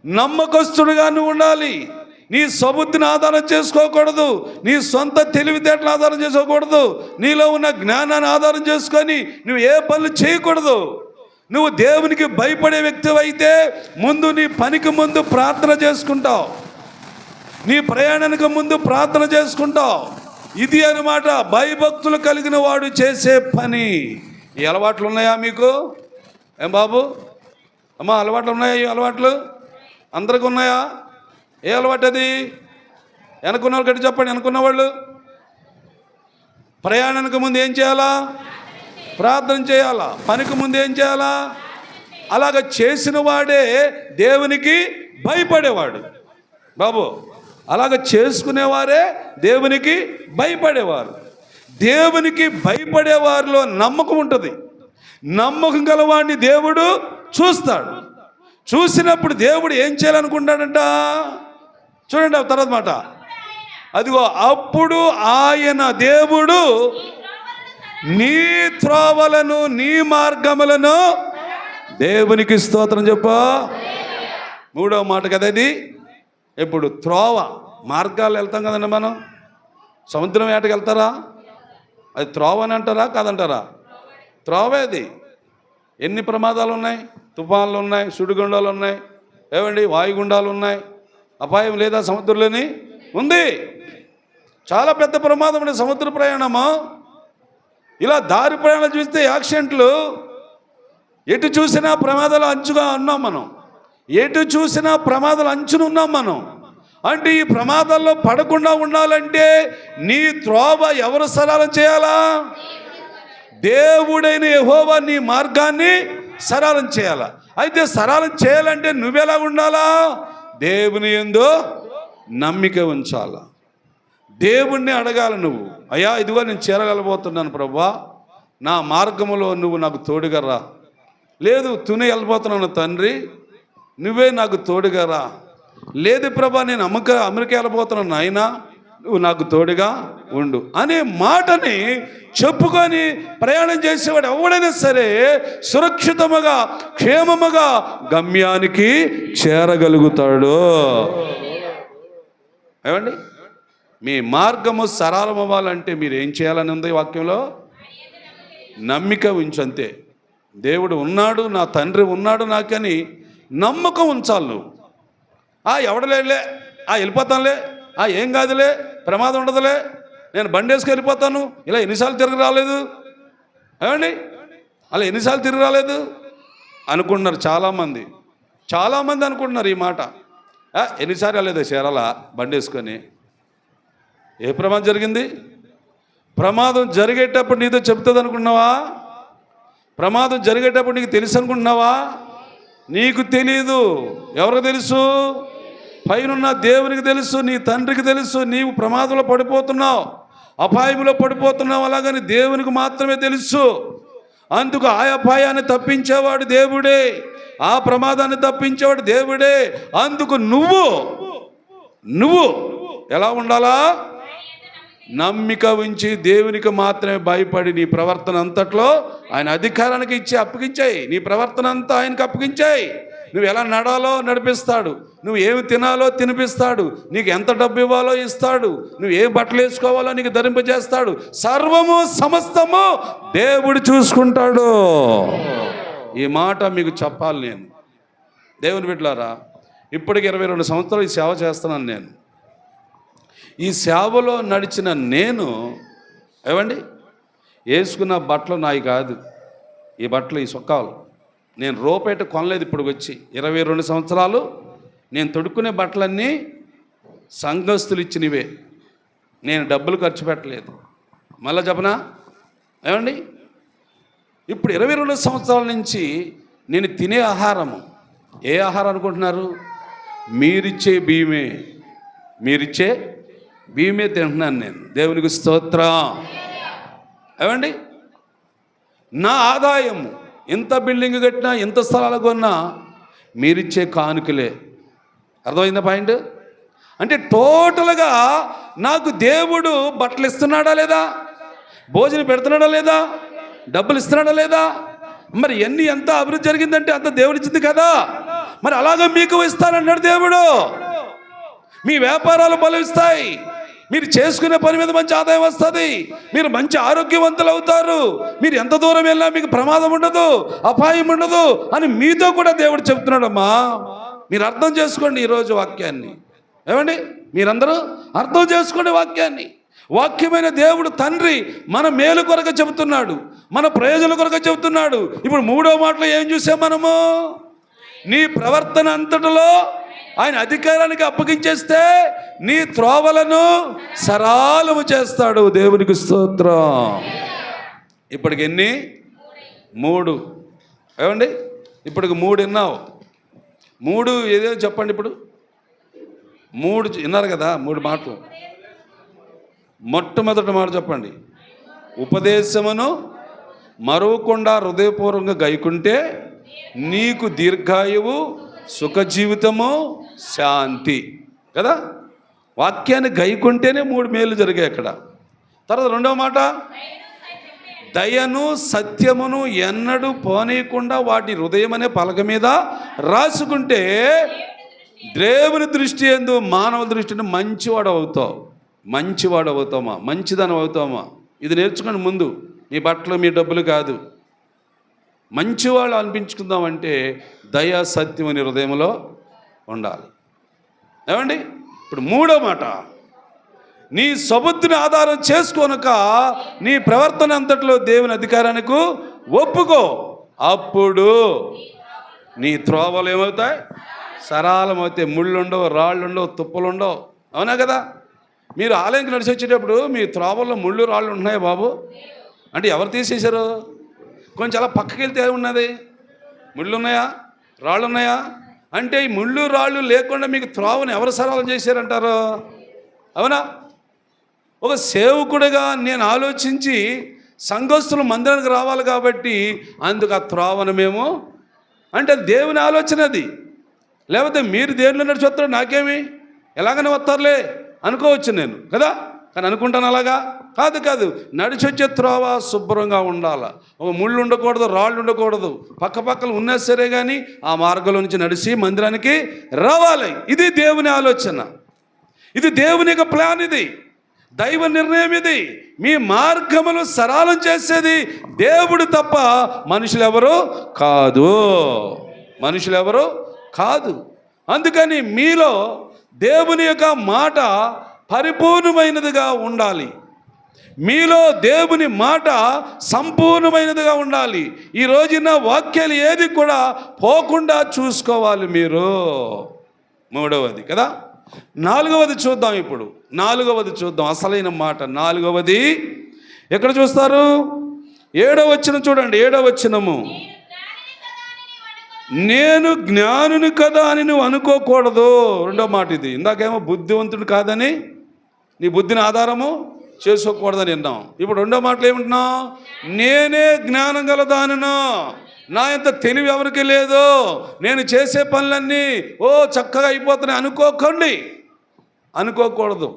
నమ్మకస్తుడుగా నువ్వు ఉండాలి. నీ సబుద్ధిని ఆధారం చేసుకోకూడదు, నీ సొంత తెలివితేటలు ఆధారం చేసుకోకూడదు, నీలో ఉన్న జ్ఞానాన్ని ఆధారం చేసుకొని నువ్వు ఏ పనులు చేయకూడదు. నువ్వు దేవునికి భయపడే వ్యక్తి అయితే ముందు నీ పనికి ముందు ప్రార్థన చేసుకుంటావు, నీ ప్రయాణానికి ముందు ప్రార్థన చేసుకుంటావు. ఇది అన్నమాట భయభక్తులు కలిగిన వాడు చేసే పని. ఈ అలవాట్లు ఉన్నాయా మీకు? ఏం బాబు, అమ్మా, అలవాట్లు ఉన్నాయా? ఈ అలవాట్లు అందరికి ఉన్నాయా? ఏ అలవాటు అది? వెనుకున్న వాళ్ళు గట్టి చెప్పండి. వెనుకున్న వాళ్ళు ప్రయాణానికి ముందు ఏం చేయాలా? ప్రార్థన చేయాలా. పనికి ముందు ఏం చేయాలా? అలాగ చేసిన వాడే దేవునికి భయపడేవాడు బాబు. అలాగ చేసుకునేవారే దేవునికి భయపడేవారు. దేవునికి భయపడేవారిలో నమ్మకం ఉంటుంది. నమ్మకం గలవాడిని దేవుడు చూస్తాడు. చూసినప్పుడు దేవుడు ఏం చేయాలనుకుంటాడంట? చూడండి ఆ తర్వాత మాట. అదిగో అప్పుడు ఆయన దేవుడు నీ త్రోవలను, నీ మార్గములను, దేవునికి స్తోత్రం చెప్పు. 3వ మాట కదా ఇది. ఇప్పుడు త్రోవ, మార్గాలు వెళ్తాం కదండి మనం. సముద్రం వేటకి వెళ్తారా? అది త్రోవ అని అంటారా కాదంటారా? త్రోవే అది. ఎన్ని ప్రమాదాలు ఉన్నాయి? తుఫాన్లు ఉన్నాయి, సుడిగుండాలు ఉన్నాయి, ఏమండి వాయుగుండాలు ఉన్నాయి. అపాయం లేదా సముద్రంలోని? ఉంది. చాలా పెద్ద ప్రమాదం అండి సముద్ర ప్రయాణము. ఇలా దారి ప్రయాణాలు చూస్తే యాక్సిడెంట్లు, ఎటు చూసినా ప్రమాదాలు అంచుగా ఉన్నాం మనం. ఎటు చూసినా ప్రమాదాలు అంచున ఉన్నాం మనం. అంటే ఈ ప్రమాదాల్లో పడకుండా ఉండాలంటే నీ త్రోవ ఎవరు సరళం చేయాలా? దేవుడైన యెహోవా నీ మార్గాన్ని సరళం చేయాలా. అయితే సరళం చేయాలంటే నువ్వెలా ఉండాలా? దేవుని యందు నమ్మిక ఉంచాలా. దేవుణ్ణి అడగాలి నువ్వు. అయ్యా, ఇదిగో నేను చేరగలబోతున్నాను ప్రభువా, నా మార్గములో నువ్వు నాకు తోడుగా రా. లేదు, తుని వెళ్ళిపోతున్నాను తండ్రి, నువ్వే నాకు తోడుగా రా. లేదు ప్రభా, నేను అమెరికా వెళ్ళిపోతున్నాను నాయనా, నువ్వు నాకు తోడుగా ఉండు అనే మాటని చెప్పుకొని ప్రయాణం చేసేవాడు ఎవడైనా సరే సురక్షితముగా, క్షేమముగా గమ్యానికి చేరగలుగుతాడు. ఏమండి, మీ మార్గము సరళం అవ్వాలంటే మీరు ఏం చేయాలని ఉంది వాక్యంలో? నమ్మిక ఉంచంతే. దేవుడు ఉన్నాడు, నా తండ్రి ఉన్నాడు నాకని నమ్మకం ఉంచాలి నువ్వు. ఎవడలేలే, వెళ్ళిపోతానులే, ఏం కాదులే, ప్రమాదం ఉండదులే, నేను బండి వేసుకు వెళ్ళిపోతాను, ఇలా ఎన్నిసార్లు తిరిగి రాలేదు? ఏమండి, అలా ఎన్నిసార్లు తిరిగి రాలేదు? అనుకుంటున్నారు చాలామంది అనుకుంటున్నారు ఈ మాట. ఎన్నిసార్లు వెళ్ళలేదు చీరాల బండి వేసుకొని? ఏ ప్రమాదం జరిగింది? ప్రమాదం జరిగేటప్పుడు నీతో చెప్తుంది అనుకున్నావా? ప్రమాదం జరిగేటప్పుడు నీకు తెలుసు అనుకుంటున్నావా? నీకు తెలీదు. ఎవరికి తెలుసు? పైనున్న దేవునికి తెలుసు, నీ తండ్రికి తెలుసు. నీవు ప్రమాదంలో పడిపోతున్నావు, అపాయంలో పడిపోతున్నావు, అలాగని దేవునికి మాత్రమే తెలుసు. అందుకు ఆ అపాయాన్ని తప్పించేవాడు దేవుడే, ఆ ప్రమాదాన్ని తప్పించేవాడు దేవుడే. అందుకు నువ్వు ఎలా ఉండాలా? నమ్మిక ఉంచి దేవునికి మాత్రమే భయపడి నీ ప్రవర్తన అంతట్లో ఆయన అధికారానికి ఇచ్చి అప్పగించాయి. నీ ప్రవర్తన అంతా ఆయనకు అప్పగించాయి. నువ్వు ఎలా నడాలో నడిపిస్తాడు, నువ్వు ఏమి తినాలో తినిపిస్తాడు, నీకు ఎంత డబ్బు ఇవ్వాలో ఇస్తాడు, నువ్వు ఏ బట్టలు వేసుకోవాలో నీకు ధరింపజేస్తాడు. సర్వము సమస్తము దేవుడు చూసుకుంటాడు. ఈ మాట మీకు చెప్పాలి. నేను దేవుని బిడ్డలారా, ఇప్పటికి 22 సంవత్సరాలు ఈ సేవ చేస్తున్నాను. నేను ఈ సేవలో నడిచిన నేను వేసుకున్న బట్టలు నాయి కాదు. ఈ బట్టలు, ఈ సొక్కాలు నేను రూపాయి కొనలేదు. ఇప్పుడు వచ్చి 22 సంవత్సరాలు నేను తొడుక్కునే బట్టలన్నీ సంఘస్థులు ఇచ్చినవే. నేను డబ్బులు ఖర్చు పెట్టలేదు. మళ్ళా చెప్పనా? ఇప్పుడు 22 సంవత్సరాల నుంచి నేను తినే ఆహారము ఏ ఆహారం అనుకుంటున్నారు? మీరిచ్చే బియ్యమే తింటున్నాను నేను. దేవునికి స్తోత్రం. నా ఆదాయము ఎంత బిల్డింగ్ కట్టినా, ఎంత స్థలాలు కొన్నా మీరిచ్చే కానుకలే. అర్థమైందా పాయింట్? అంటే టోటల్గా నాకు దేవుడు బట్టలు ఇస్తున్నాడా లేదా? భోజనం పెడుతున్నాడా లేదా? డబ్బులు ఇస్తున్నాడా లేదా? మరి ఎంత అభివృద్ధి జరిగిందంటే అంత దేవుడు ఇచ్చింది కదా. మరి అలాగే మీకు ఇస్తానన్నాడు దేవుడు. మీ వ్యాపారాలు బలమిస్తాయి, మీరు చేసుకునే పని మీద మంచి ఆదాయం వస్తుంది, మీరు మంచి ఆరోగ్యవంతులు అవుతారు, మీరు ఎంత దూరం వెళ్ళినా మీకు ప్రమాదం ఉండదు, అపాయం ఉండదు అని మీతో కూడా దేవుడు చెప్తున్నాడమ్మా. మీరు అర్థం చేసుకోండి ఈరోజు వాక్యాన్ని. మీరందరూ అర్థం చేసుకోండి వాక్యాన్ని. వాక్యమైన దేవుడు తండ్రి మన మేలు కొరకు చెబుతున్నాడు, మన ప్రయోజనం కొరకు చెబుతున్నాడు. ఇప్పుడు 3వ మాటలో ఏం చూసాం మనము? నీ ప్రవర్తన అంతటిలో ఆయన అధికారానికి అప్పగించేస్తే నీ త్రోవలను సరాలము చేస్తాడు. దేవునికి స్తోత్రం. ఇప్పటికి ఎన్ని? 3. ఇప్పటికి 3 విన్నావు. 3 ఏదో చెప్పండి. ఇప్పుడు 3 విన్నారు కదా, 3 మాటలు. మొట్టమొదటి మాట చెప్పండి. ఉపదేశమును మరువకుండా హృదయపూర్వకంగా గైకుంటే నీకు దీర్ఘాయువు, సుఖ జీవితము, శాంతి కదా. వాక్యాన్ని గైకుంటేనే 3 మేలు జరిగాయి అక్కడ. తర్వాత 2వ మాట, దయను సత్యమును ఎన్నడూ పోనీయకుండా వాటి హృదయం అనే పలక మీద రాసుకుంటే దేవుని దృష్టి యందు, మానవ దృష్టిని మంచివాడు అవుతామా, మంచిదనం అవుతామా. ఇది నేర్చుకోండి ముందు. మీ బట్టలు, మీ డబ్బులు కాదు. మంచివాళ్ళు అనిపించుకుందామంటే దయ, సత్యం అనే హృదయంలో ఉండాలి. ఇప్పుడు 3వ మాట, నీ సబుద్ధిని ఆధారం చేసుకోనక నీ ప్రవర్తన అంతట్లో దేవుని అధికారానికి ఒప్పుకో. అప్పుడు నీ త్రోవలు ఏమవుతాయి? సరళమవుతాయి. ముళ్ళుండవు, రాళ్ళుండవు, తుప్పలుండవు. అవునా కదా? మీరు ఆలయంకి నడిచి వచ్చేటప్పుడు మీ త్రోవల్లో ముళ్ళు, రాళ్ళు ఉంటున్నాయి బాబు అంటే ఎవరు తీసేశారు? కొంచెం అలా పక్కకి వెళ్తే ఉన్నది. ముళ్ళు ఉన్నాయా, రాళ్ళు ఉన్నాయా అంటే ఈ ముళ్ళు రాళ్ళు లేకుండా మీకు త్రోవను ఎవరు సరళం చేశారంటారు? అవునా? ఒక సేవకుడిగా నేను ఆలోచించి సంఘస్థులు మందిరానికి రావాలి కాబట్టి అందుకు ఆ త్రోవను మేము అంటే దేవుని ఆలోచన అది. లేకపోతే మీరు దేవుళ్ళు నడిచొస్తారు, నాకేమి ఎలాగనే వస్తారులే అనుకోవచ్చు నేను కదా. కానీ అనుకుంటాను అలాగా కాదు. నడిచొచ్చే త్రోవ శుభ్రంగా ఉండాలి. ఒక ముళ్ళు ఉండకూడదు, రాళ్ళు ఉండకూడదు. పక్కపక్కలు ఉన్నా సరే కానీ ఆ మార్గంలో నుంచి నడిచి మందిరానికి రావాలి. ఇది దేవుని ఆలోచన, ఇది దేవుని యొక్క ప్లాన్, ఇది దైవ నిర్ణయం. ఇది మీ మార్గములు సరళం చేసేది దేవుడు తప్ప మనుషులు ఎవరు కాదు. అందుకని మీలో దేవుని యొక్క మాట పరిపూర్ణమైనదిగా ఉండాలి. మీలో దేవుని మాట సంపూర్ణమైనదిగా ఉండాలి. ఈ రోజున వాక్యాలు ఏది కూడా పోకుండా చూసుకోవాలి మీరు. మూడవది కదా. నాలుగవది చూద్దాం. ఇప్పుడు నాలుగవది చూద్దాం, అసలైన మాట. నాలుగవది ఎక్కడ చూస్తారు? 7వ వచనం చూడండి. 7వ వచనము, నేను జ్ఞానుని కదా అని నువ్వు అనుకోకూడదు. రెండో మాట ఇది. ఇందాకేమో బుద్ధివంతుడు కాదని నీ బుద్ధిని ఆధారము చేసుకోకూడదని విన్నాం. ఇప్పుడు రెండో మాటలు ఏమంటున్నావు? నేనే జ్ఞానం గలదానను, నా ఎంత తెలివి ఎవరికి లేదు, నేను చేసే పనులన్నీ చక్కగా అయిపోతున్నాయి అనుకోకండి, అనుకోకూడదు.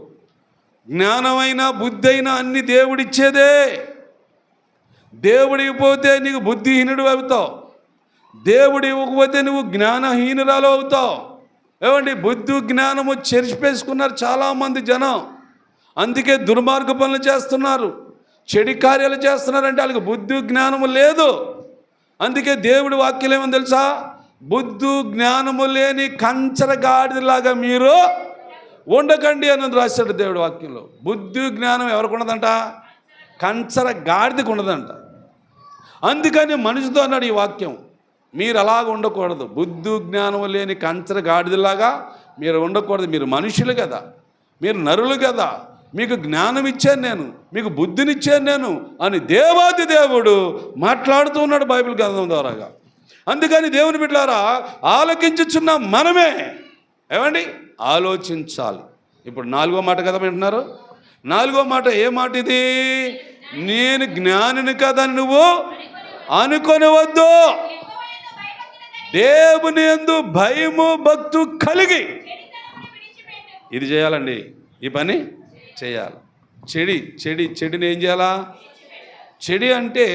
జ్ఞానమైనా బుద్ధి అయినా అన్ని దేవుడిచ్చేదే. దేవుడు ఇవ్వకపోతే నీకు బుద్ధిహీనుడు అవుతావు, దేవుడు ఇవ్వకపోతే నువ్వు జ్ఞానహీనురాలు అవుతావు. ఏమండి, బుద్ధి జ్ఞానము చెరిచిపేసుకున్నారు చాలామంది జనం. అందుకే దుర్మార్గ పనులు చేస్తున్నారు, చెడు కార్యాలు చేస్తున్నారంటే వాళ్ళకి బుద్ధి జ్ఞానము లేదు. అందుకే దేవుడి వాక్యం ఏమని తెలుసా? బుద్ధి జ్ఞానము లేని కంచర గాడిదలాగా మీరు ఉండకండి అని రాశాడు దేవుడి వాక్యంలో. బుద్ధి జ్ఞానం ఎవరికి ఉండదంట? కంచర గాడిదకు ఉండదంట. అందుకని మనిషితో అన్నాడు ఈ వాక్యం, మీరు అలాగ ఉండకూడదు. బుద్ధి జ్ఞానం లేని కంచర గాడిదలాగా మీరు ఉండకూడదు. మీరు మనుషులు కదా, మీరు నరులు కదా, మీకు జ్ఞానం ఇచ్చాను నేను, మీకు బుద్ధినిచ్చాను నేను అని దేవాది దేవుడు మాట్లాడుతూ ఉన్నాడు బైబిల్ గ్రంథం ద్వారాగా. అందుకని దేవుని బిడ్డలారా, ఆలకించుచున్న మనమే ఏమండి ఆలోచించాలి. ఇప్పుడు 4వ మాట కదా వింటున్నారు. 4వ మాట ఏ మాట ఇది? నేను జ్ఞానిని కదా అని నువ్వు అనుకొనవద్దు. దేవుని యందు భయము భక్తు కలిగి ఇది చేయాలండి. ఈ పని చేయాలి. చెడిని ఏం చేయాలా? చెడి అంటే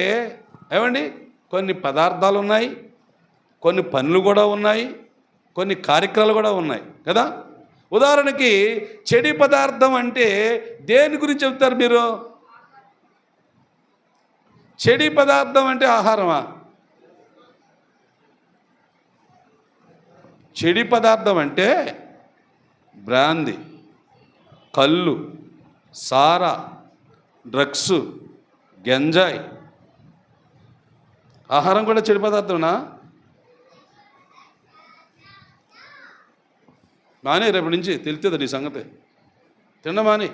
ఏమండి, కొన్ని పదార్థాలు ఉన్నాయి, కొన్ని పనులు కూడా ఉన్నాయి, కొన్ని కార్యక్రమాలు కూడా ఉన్నాయి కదా. ఉదాహరణకి చెడి పదార్థం అంటే దేని గురించి చెప్తారు మీరు? చెడి పదార్థం అంటే ఆహారమా? చెడి పదార్థం అంటే బ్రాందీ, కళ్ళు, సారా, డ్రగ్స్, గంజాయి. ఆహారం కూడా చెడు పదార్థమేనా? మానే, రేపటి నుంచి తెలుస్తుంది నీ సంగతి. తినమాని.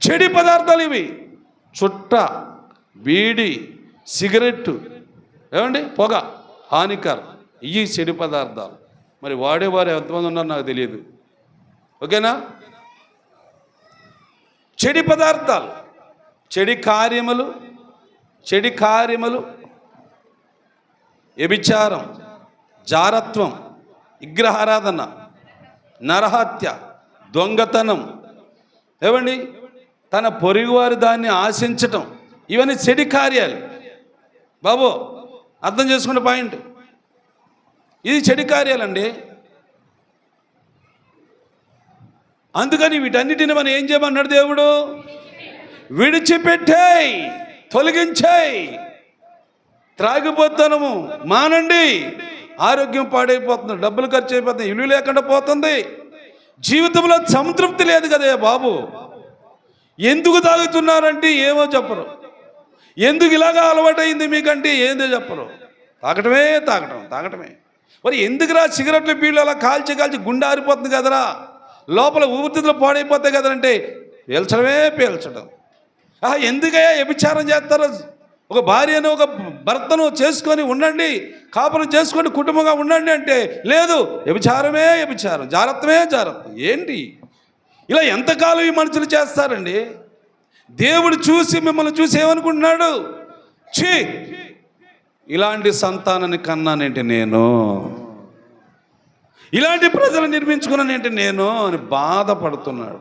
చెడి పదార్థాలు ఇవి. చుట్ట, బీడి, సిగరెట్టు, ఏమండి పొగ, హానికరం. ఇవి చెడు పదార్థాలు. మరి వాడేవారు ఎంతమంది ఉన్నారో నాకు తెలియదు. ఓకేనా? చెడి పదార్థాలు, చెడి కార్యములు, వ్యభిచారం, జారత్వం, విగ్రహారాధన, నరహత్య, దొంగతనం, ఏమండి తన పొరుగువారి దాన్ని ఆశించటం, ఇవన్నీ చెడి కార్యాలు. బాబు అర్థం చేసుకునే పాయింట్ ఇది. చెడు కార్యాలండి. అందుకని వీటన్నిటిని మనం ఏం చేయమన్నాడు దేవుడు? విడిచిపెట్టేయి, తొలగించేయి. త్రాగిపోతాము మానండి. ఆరోగ్యం పాడైపోతుంది, డబ్బులు ఖర్చు అయిపోతుంది, ఇల్లు లేకుండా పోతుంది, జీవితంలో సంతృప్తి లేదు కదా బాబు. ఎందుకు తాగుతున్నారంటే ఏమో చెప్పరు, ఎందుకు ఇలాగా అలవాటైంది మీకంటే ఏందో చెప్పరు. తాగటమే. మరి ఎందుకురా సిగరెట్లు బీళ్ళు అలా కాల్చి గుండె ఆరిపోతుంది కదరా, లోపల ఊపిరితిత్తులు పాడైపోతాయి కదంటే పీల్చడం. ఎందుకయ్యా వ్యభిచారం చేస్తారు? ఒక భార్యను ఒక భర్తను చేసుకొని ఉండండి, కాపురం చేసుకొని కుటుంబంగా ఉండండి అంటే లేదు, వ్యభిచారమే వ్యభిచారం, జాగ్రత్తమే జాగ్రత్త. ఏంటి ఇలా ఎంతకాలం ఈ మనుషులు చేస్తారండి? దేవుడు చూసి మిమ్మల్ని చూసి ఏమనుకుంటున్నాడు? ఛీ, ఇలాంటి సంతానాన్ని కన్నానేంటి నేను, ఇలాంటి ప్రజలు నిర్మించుకున్నానేంటి నేను అని బాధపడుతున్నాడు.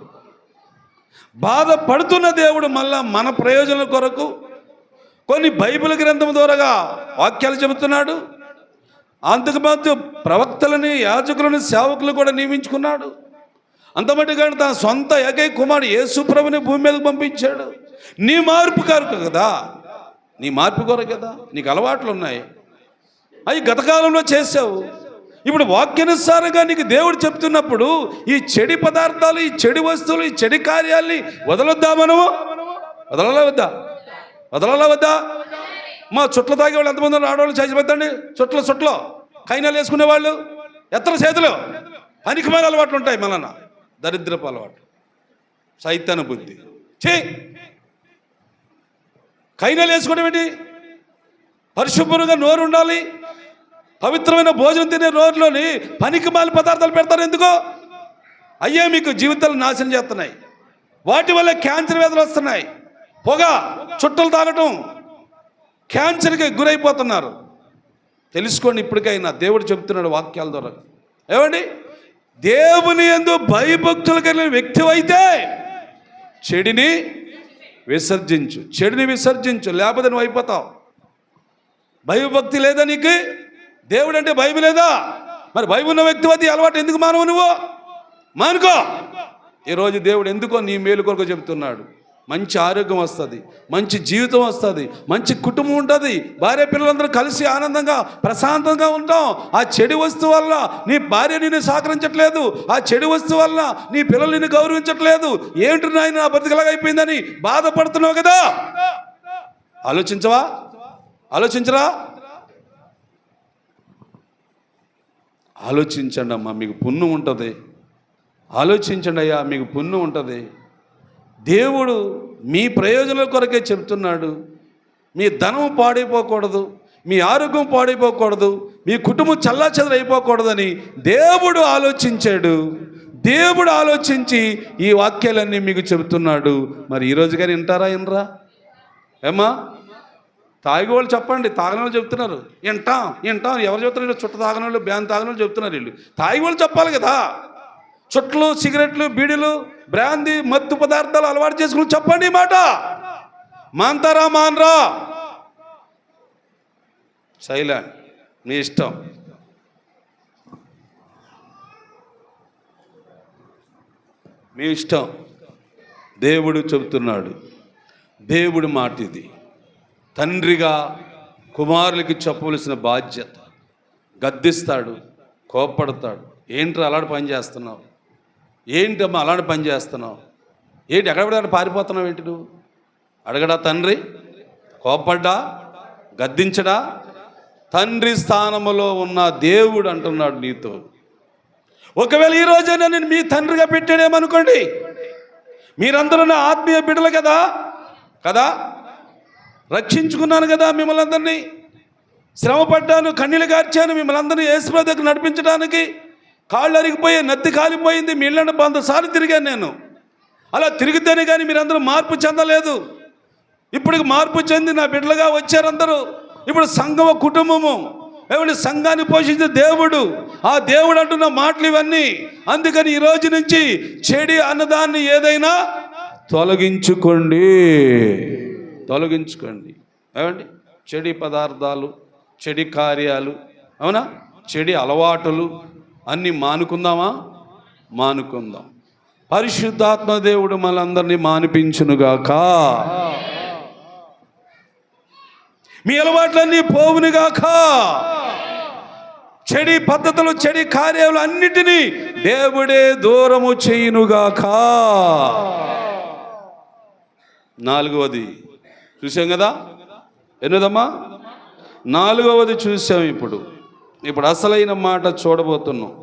బాధపడుతున్న దేవుడు మళ్ళా మన ప్రయోజనం కొరకు కొన్ని బైబిల్ గ్రంథం ద్వారాగా వాక్యాలు చెబుతున్నాడు. అంతకుముందు ప్రవక్తలని, యాజకులని, సేవకులు కూడా నియమించుకున్నాడు. అంతమట్టుగా తన సొంత ఏకైక కుమారుడు యేసు ప్రభుని భూమి మీదకు పంపించాడు. నీ మార్పు కొరకు కదా, నీకు అలవాట్లు ఉన్నాయి, అవి గత కాలంలో చేసావు, ఇప్పుడు వాక్యానుసారంగా నీకు దేవుడు చెప్తున్నప్పుడు ఈ చెడు పదార్థాలు, ఈ చెడు వస్తువులు, ఈ చెడు కార్యాల్ని వదలొద్దా మనము? వదలలా వద్దా? మా చుట్ల తాగే వాళ్ళు ఎంతమంది ఆడవాళ్ళు చేసి పెద్దండి, చుట్లో కైనాలు వేసుకునే వాళ్ళు, ఎత్తర చేతులు, పనికిమాల అలవాట్లు ఉంటాయి, మళ్ళన్న దరిద్రపు అలవాట్లు, సైతాన బుద్ధి. కైనాలు వేసుకోవడం ఏంటి? పరిశుభ్రంగా నోరు ఉండాలి. పవిత్రమైన భోజనం తినే నోరులోని పనికిమాల పదార్థాలు పెడతారు ఎందుకో? అయ్యే మీకు జీవితాలు నాశనం చేస్తున్నాయి. వాటి వల్ల క్యాన్సర్ వ్యాధులు వస్తున్నాయి. పొగ, చుట్టలు తాగటం, క్యాన్సర్కి గురైపోతున్నారు. తెలుసుకోండి. ఇప్పటికైనా దేవుడు చెప్తున్నాడు వాక్యాల ద్వారా. ఏమండి, దేవుని యందు భయభక్తులు కలిగిన వ్యక్తి అయితే చెడుని విసర్జించు, లేకపోతే నువ్వు అయిపోతావు. భయభక్తి లేదా నీకు? దేవుడు అంటే భయం లేదా? మరి భయం ఉన్న వ్యక్తి అది అలవాటు ఎందుకు మానవు? నువ్వు మానుకో. ఈరోజు దేవుడు ఎందుకో నీ మేలు కొరకు చెబుతున్నాడు. మంచి ఆరోగ్యం వస్తుంది, మంచి జీవితం వస్తుంది, మంచి కుటుంబం ఉంటుంది, భార్య పిల్లలందరూ కలిసి ఆనందంగా ప్రశాంతంగా ఉంటాం. ఆ చెడు వస్తువు వల్ల నీ భార్య నిన్ను సహకరించట్లేదు, ఆ చెడు వస్తువు వల్ల నీ పిల్లలు నిన్ను గౌరవించట్లేదు. ఏంటి నాయన నా బతికలాగా అయిపోయిందని బాధపడుతున్నావు కదా? ఆలోచించరా? ఆలోచించండి అమ్మా, మీకు పుణ్యం ఉంటుంది. ఆలోచించండి అయ్యా, మీకు పుణ్యం ఉంటుంది. దేవుడు మీ ప్రయోజనాల కొరకే చెప్తున్నాడు. మీ ధనం పాడైపోకూడదు, మీ ఆరోగ్యం పాడైపోకూడదు, మీ కుటుంబం చల్లాచెదరైపోకూడదని దేవుడు ఆలోచించాడు. దేవుడు ఆలోచించి ఈ వాక్యాలన్నీ మీకు చెబుతున్నాడు. మరి ఈరోజు కానీ వింటారా? వినరా? ఏమ్మా, తాగి వాళ్ళు చెప్పండి. తాగని వాళ్ళు చెప్తున్నారు, వింటాం. ఎవరు చెప్తున్నారు? చుట్ట తాగని వాళ్ళు, బ్యాన్ తాగని వాళ్ళు చెప్తున్నారు. వీళ్ళు తాగి వాళ్ళు చెప్పాలి కదా. చుట్లు, సిగరెట్లు, బీడీలు, బ్రాందీ, మత్తు పదార్థాలు అలవాటు చేసుకుని చెప్పండి ఈ మాట. మాంతారా మానరా? సైలెంట్, మీ ఇష్టం. దేవుడు చెబుతున్నాడు. దేవుడి మాట ఇది. తండ్రిగా కుమారులకి చెప్పవలసిన బాధ్యత. గద్దిస్తాడు, కోప్పడతాడు. ఏంట్రా అలాంటి పని చేస్తున్నావు? ఏంటమ్మా అలాంటి పని చేస్తున్నావు? ఏంటి ఎక్కడ పారిపోతున్నావు? ఏంటి నువ్వు? అడగడా తండ్రి? కోప్పడ్డా? గద్దించడా? తండ్రి స్థానములో ఉన్న దేవుడు అంటున్నాడు నీతో. ఒకవేళ ఈ రోజైనా నేను మీ తండ్రిగా పెట్టాడేమనుకోండి, మీరందరూ నా ఆత్మీయ బిడ్డలు కదా, రక్షించుకున్నాను కదా, మిమ్మల్ని అందరినీ శ్రమపడ్డాను, కన్నీళ్ళు గార్చాను, మిమ్మల్ని అందరినీ యేసుప్రభువు దగ్గర నడిపించడానికి. కాళ్ళు అరిగిపోయి, నత్తి కాలిపోయింది, మీ ఇళ్ళని 100 సార్లు తిరిగాను నేను. అలా తిరిగితేనే కానీ మీరందరూ మార్పు చెందలేదు. ఇప్పుడు మార్పు చెంది నా బిడ్డలుగా వచ్చారందరూ. ఇప్పుడు సంఘం కుటుంబము, ఏమంటే సంఘాన్ని పోషించే దేవుడు, ఆ దేవుడు అంటున్న మాటలు ఇవన్నీ. అందుకని ఈ రోజు నుంచి చెడు అన్నదాన్ని ఏదైనా తొలగించుకోండి. ఏమండి, చెడు పదార్థాలు, చెడు కార్యాలు, అవునా, చెడు అలవాటులు అన్నీ మానుకుందాం. పరిశుద్ధాత్మ దేవుడు మనందరినీ మానిపించునుగాక. మీ అలవాట్లన్నీ పోవునుగాక. చెడు పద్ధతులు, చెడు కార్యాలు అన్నిటినీ దేవుడే దూరము చేయునుగాక. 4వది చూసాం కదా. ఎన్నదమ్మా? 4వది చూసాం. ఇప్పుడు అసలైన మాట చూడబోతున్నాం.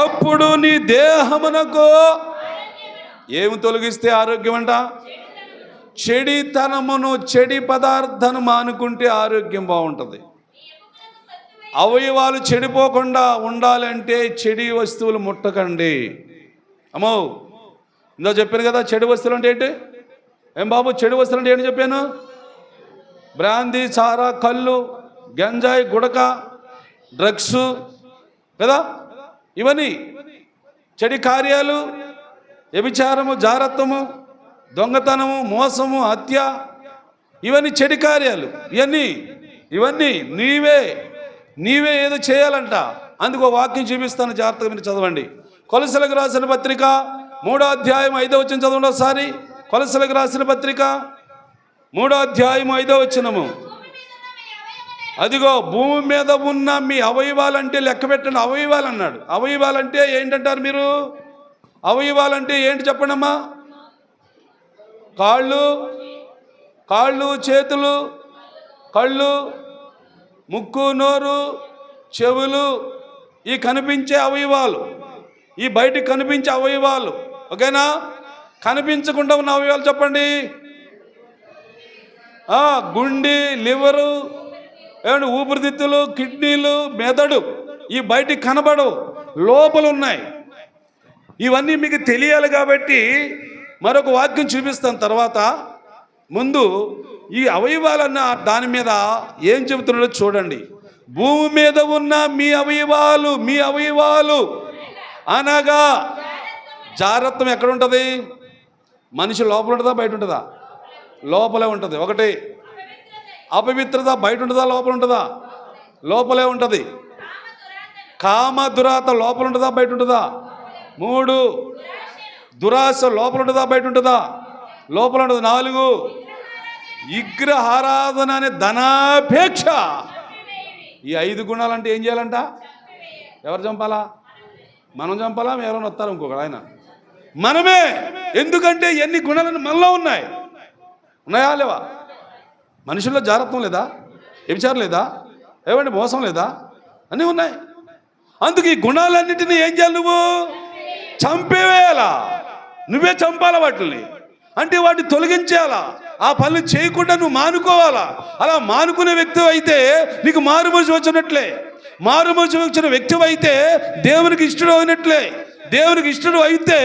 అప్పుడు నీ దేహమునకు ఏమి తొలగిస్తే ఆరోగ్యం అంట? చెడితనమును, చెడి పదార్థాన్ని మానుకుంటే ఆరోగ్యం బాగుంటుంది. అవయవాలు చెడిపోకుండా ఉండాలంటే చెడు వస్తువులు ముట్టకండి. అమ్మో, ఇందో చెప్పాను కదా, చెడు వస్తువులు అంటే ఏంటి? ఏం బాబు, చెడు వస్తువులు అంటే ఏంటి చెప్పాను? బ్రాందీ, సారా, కళ్ళు, గంజాయి, గుడక, డ్రగ్స్ కదా, ఇవన్నీ చెడు కార్యాలు. వ్యభిచారము, జారత్వము, దొంగతనము, మోసము, హత్య, ఇవన్నీ చెడు కార్యాలు. ఇవన్నీ నీవే ఏదో చేయాలంట. అందుకు వాక్యం చూపిస్తాను, జాగ్రత్తగా మీరు చదవండి. కొలసలకు రాసిన పత్రిక 3వ అధ్యాయం 5వ వచనం చదవండి ఒకసారి. కొలసలకు రాసిన పత్రిక 3వ అధ్యాయం 5వ వచనము. అదిగో భూమి మీద ఉన్న మీ అవయవాలంటే లెక్క పెట్టండి. అవయవాలు అన్నాడు. అవయవాలంటే ఏంటంటారు మీరు? అవయవాలంటే ఏంటి చెప్పండమ్మా? కాళ్ళు, చేతులు, కళ్ళు, ముక్కు, నోరు, చెవులు, ఈ కనిపించే అవయవాలు, ఈ బయటికి కనిపించే అవయవాలు. ఓకేనా? కనిపించకుండా ఉన్న అవయవాలు చెప్పండి. గుండె, లివరు, ఏమంటే ఊపిరితిత్తులు, కిడ్నీలు, మెదడు, ఈ బయటికి కనబడవు, లోపల ఉన్నాయి. ఇవన్నీ మీకు తెలియాలి కాబట్టి మరొక వాక్యం చూపిస్తాను తర్వాత. ముందు ఈ అవయవాలన్న దాని మీద ఏం చెబుతున్నాడో చూడండి. భూమి మీద ఉన్న మీ అవయవాలు అనగా జాగ్రత్తం ఎక్కడ ఉంటుంది? మనిషి లోపల ఉంటుందా బయట ఉంటుందా? లోపలే ఉంటుంది. ఒకటి, అపవిత్రత బయట ఉంటుందా లోపల ఉంటుందా? లోపలే ఉంటుంది. కామ దురాత లోపల ఉంటుందా బయట ఉంటుందా? 3, దురాశ లోపల ఉంటుందా బయట ఉంటుందా? లోపల ఉంటుంది. 4, విగ్రహారాధన అనే ధనాపేక్ష. ఈ 5 గుణాలంటే ఏం చేయాలంట? ఎవరు చంపాలా? మనం చంపాలా? ఎవరైనా వస్తారు ఇంకొకరు? ఆయన మనమే. ఎందుకంటే ఎన్ని గుణాలను మనలో ఉన్నాయా లేవా? మనుషుల్లో జాగ్రత్తం లేదా? వ్యభిచారం లేదా? ఏమంటే మోసం లేదా? అన్నీ ఉన్నాయి. అందుకు ఈ గుణాలన్నింటినీ ఏం చేయాలి? నువ్వు చంపేవేయాలా? నువ్వే చంపాలా వాటిని? అంటే వాటిని తొలగించేయాలా? ఆ పనులు చేయకుండా నువ్వు మానుకోవాలా? అలా మానుకునే వ్యక్తి అయితే నీకు మారుమనిషి వచ్చినట్లే. మారుమనిషి వచ్చిన వ్యక్తి అయితే దేవునికి ఇష్టడు అయినట్లే. దేవునికి ఇష్టడు అయితే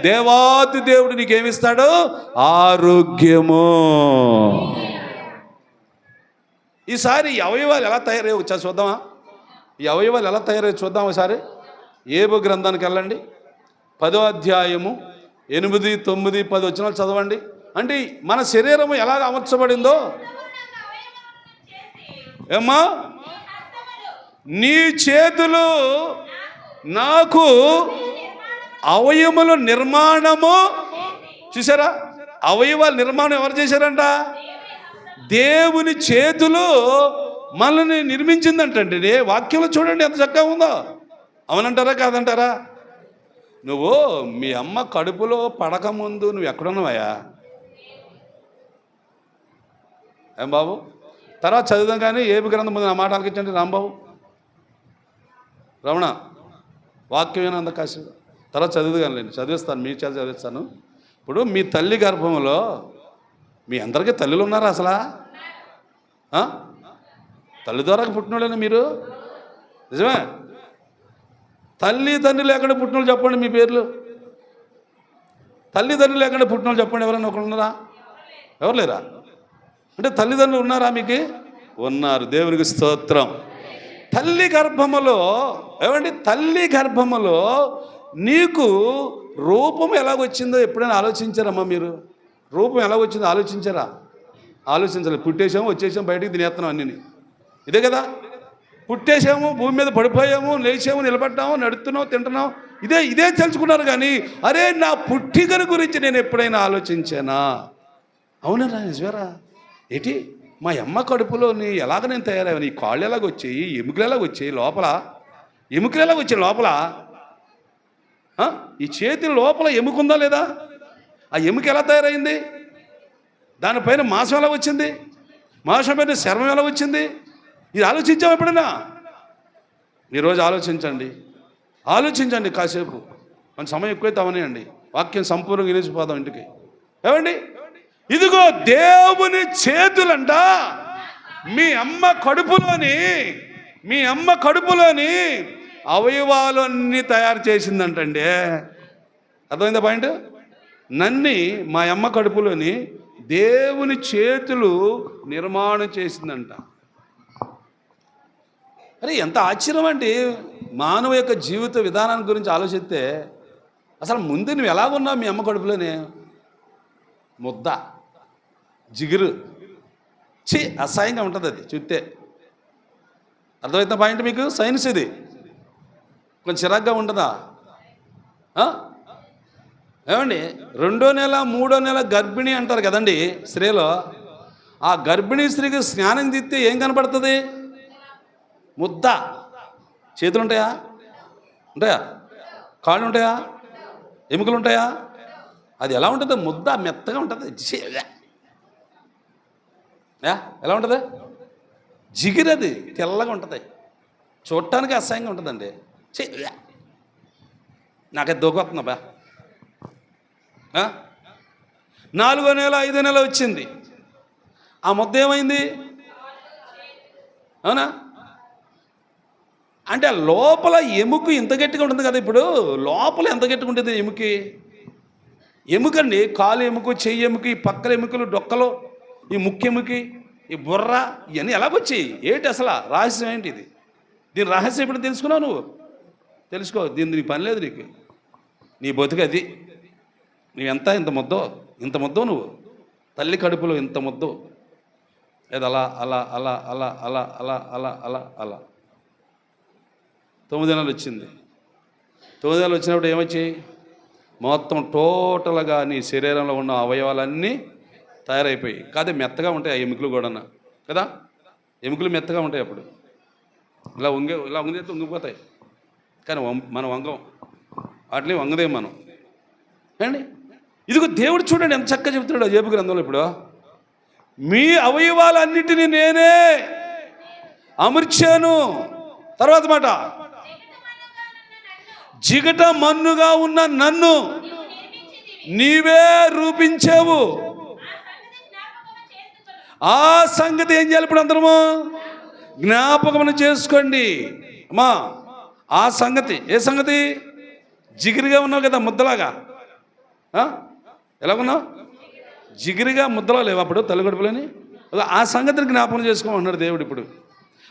దేవాతి దేవుడు నీకేమిస్తాడు? ఆరోగ్యము. ఈసారి ఈ అవయవాలు ఎలా తయారయ్యో వచ్చా చూద్దామా? ఈ అవయవాలు ఎలా తయారయ్యో చూద్దాం ఒకసారి. ఏబు గ్రంథానికి వెళ్ళండి. 10వ అధ్యాయము 8, 9, 10 వచనాలు చదవండి. అంటే మన శరీరము ఎలా అమర్చబడిందో. ఏమ్మా? నీ చేతులు నాకు అవయముల నిర్మాణము. చూసారా? అవయవాల నిర్మాణం ఎవరు చేశారంట? దేవుని చేతులు మనల్ని నిర్మించిందంటే. వాక్యంలో చూడండి ఎంత చక్కగా ఉందో. అవునంటారా కాదంటారా? నువ్వు మీ అమ్మ కడుపులో పడకముందు నువ్వు ఎక్కడున్నావయ్యా? ఏం బాబు? తర్వాత చదువుదాం కానీ ఏబు గ్రంథం ముందు నా మాట ఆలకించండి. రాంబాబు, రమణ, వాక్యమైన అంత కాశీ తర్వాత చదువుదు కానీ చదివిస్తాను, మీ చేత చదివిస్తాను. ఇప్పుడు మీ తల్లి గర్భంలో మీ అందరికీ తల్లులు ఉన్నారా అసలా? తల్లి ద్వారా పుట్టినోళ్ళేనా మీరు? నిజమే. తల్లి తండ్రి లేకుండా పుట్టినోళ్ళు చెప్పండి మీ పేర్లు. తల్లిదండ్రులు లేకుండా పుట్టినోళ్ళు చెప్పండి. ఎవరైనా ఒకరు ఉన్నారా? ఎవరు లేరా? అంటే తల్లిదండ్రులు ఉన్నారా మీకు? ఉన్నారు. దేవునికి స్తోత్రం. తల్లి గర్భములో ఏమండి? తల్లి గర్భములో నీకు రూపం ఎలాగొచ్చిందో ఎప్పుడైనా ఆలోచించారమ్మా మీరు? రూపం ఎలాగొచ్చిందో ఆలోచించారా? ఆలోచించలేదు. పుట్టేసాము, వచ్చేసాము, బయటికి తినేస్తున్నాం అన్నీ. ఇదే కదా. పుట్టేసాము, భూమి మీద పడిపోయాము, లేచాము, నిలబడ్డాము, నడుస్తున్నాము, తింటున్నాం. ఇదే తెలుసుకున్నారు. కానీ అరే నా పుట్టికను గురించి నేను ఎప్పుడైనా ఆలోచించానా? అవునరా? నిజమేరా? ఏంటి మా అమ్మ కడుపులో ఎలాగ నేను తయారయ్యాను? ఈ కాళ్ళు ఎలాగొచ్చాయి? ఎముకలు ఎలాగొచ్చాయి? ఎముకలు ఎలాగొచ్చాయి లోపల? ఈ చేతి లోపల ఎముకుందా లేదా? ఆ ఎముక ఎలా తయారైంది? దానిపైన మాంసం ఎలా వచ్చింది? మాంసం పైన చర్మం ఎలా వచ్చింది? ఇది ఆలోచించాము ఎప్పుడైనా? ఈరోజు ఆలోచించండి కాసేపు. మన సమయం ఎక్కువైతే అవనేయండి. వాక్యం సంపూర్ణంగా వినేసిపోదాం ఇంటికి. ఏమండి? ఇదిగో దేవుని చేతులంట మీ అమ్మ కడుపులోని అవయవాలన్నీ తయారు చేసిందంటండి. అర్థమైందా పాయింట్? నన్ని మా అమ్మ కడుపులోని దేవుని చేతులు నిర్మాణం చేసిందంట. అరే ఎంత ఆశ్చర్యం అండి. మానవ యొక్క జీవిత విధానాన్ని గురించి ఆలోచిస్తే అసలు ముందు నువ్వు ఎలాగున్నావు మీ అమ్మ కడుపులోనే? ముద్ద, జిగురు, అసహ్యంగా ఉంటుంది అది చూస్తే. అర్థమవుతున్న పాయింట్ మీకు? సైన్స్ ఇది. కొంచెం చిరాగ్గా ఉంటుందా? ఏమండి? 2వ నెల 3వ నెల గర్భిణి అంటారు కదండి స్త్రీలో. ఆ గర్భిణీ స్త్రీకి స్నానం తీస్తే ఏం కనపడుతుంది? ముద్ద. చేతులు ఉంటాయా? ఉంటాయా? కాళ్ళు ఉంటాయా? ఎముకలు ఉంటాయా? అది ఎలా ఉంటుంది? ముద్ద మెత్తగా ఉంటుంది. ఎలా ఉంటుంది? జిగిరది తెల్లగా ఉంటుంది, చూడటానికి అసహ్యంగా ఉంటుందండి. నాకైతే దూకొస్తున్నా బా. 4వ నెల 5వ నెల వచ్చింది, ఆ ముద్ద ఏమైంది? అవునా? అంటే లోపల ఎముక ఇంత గట్టిగా ఉంటుంది కదా. ఇప్పుడు లోపల ఎంత గట్టిగా ఉంటుంది ఎముకండి. కాలు ఎముక, చెయ్యి ఎముక, ఈ పక్కల ఎముకలు, డొక్కలు, ఈ ముక్కెముకి, ఈ బుర్ర, ఇవన్నీ ఎలాగొచ్చాయి? ఏంటి అసలు రహస్యం ఏంటి ఇది? దీని రహస్యం ఇప్పుడు తెలుసుకున్నావు నువ్వు? తెలుసుకో. దీని పని లేదు నీకు. నీ బతుకు అది. నువ్వెంత ఇంత ముద్దో నువ్వు తల్లి కడుపులో ఇంత ముద్దో. అది అలా అలా అలా అలా అలా అలా అలా అలా అలా 9 నెలలు వచ్చింది. 9 నెలలు వచ్చినప్పుడు ఏమొచ్చాయి? మొత్తం టోటల్గా నీ శరీరంలో ఉన్న అవయవాలన్నీ తయారైపోయి. కాదే మెత్తగా ఉంటాయి ఆ ఎముకలు కూడా కదా. ఎముకలు మెత్తగా ఉంటాయి. అప్పుడు ఇలా వంగితే వంగిపోతాయి, కానీ మనం వంగం, వాటిని వంగదేం మనం. అండి ఇదిగో దేవుడు చూడండి ఎంత చక్కగా చెప్తున్నాడు యోబు గ్రంథంలో. ఇప్పుడు మీ అవయవాలన్నిటినీ నేనే అమర్చాను. తర్వాత మాట, జిగట మన్నుగా ఉన్న నన్ను నీవే రూపించావు. ఆ సంగతి ఏం చేయాలి? ఇప్పుడు అందరము జ్ఞాపకమును చేసుకోండి అమ్మా. ఆ సంగతి ఏ సంగతి? జిగిరిగా ఉన్నావు కదా ముద్దలాగా. ఎలాగున్నావు? జిగిరిగా ముద్దలా లేవు అప్పుడు తల్లిగడుపులని. ఆ సంగతిని జ్ఞాపకం చేసుకోమన్నాడు దేవుడు. ఇప్పుడు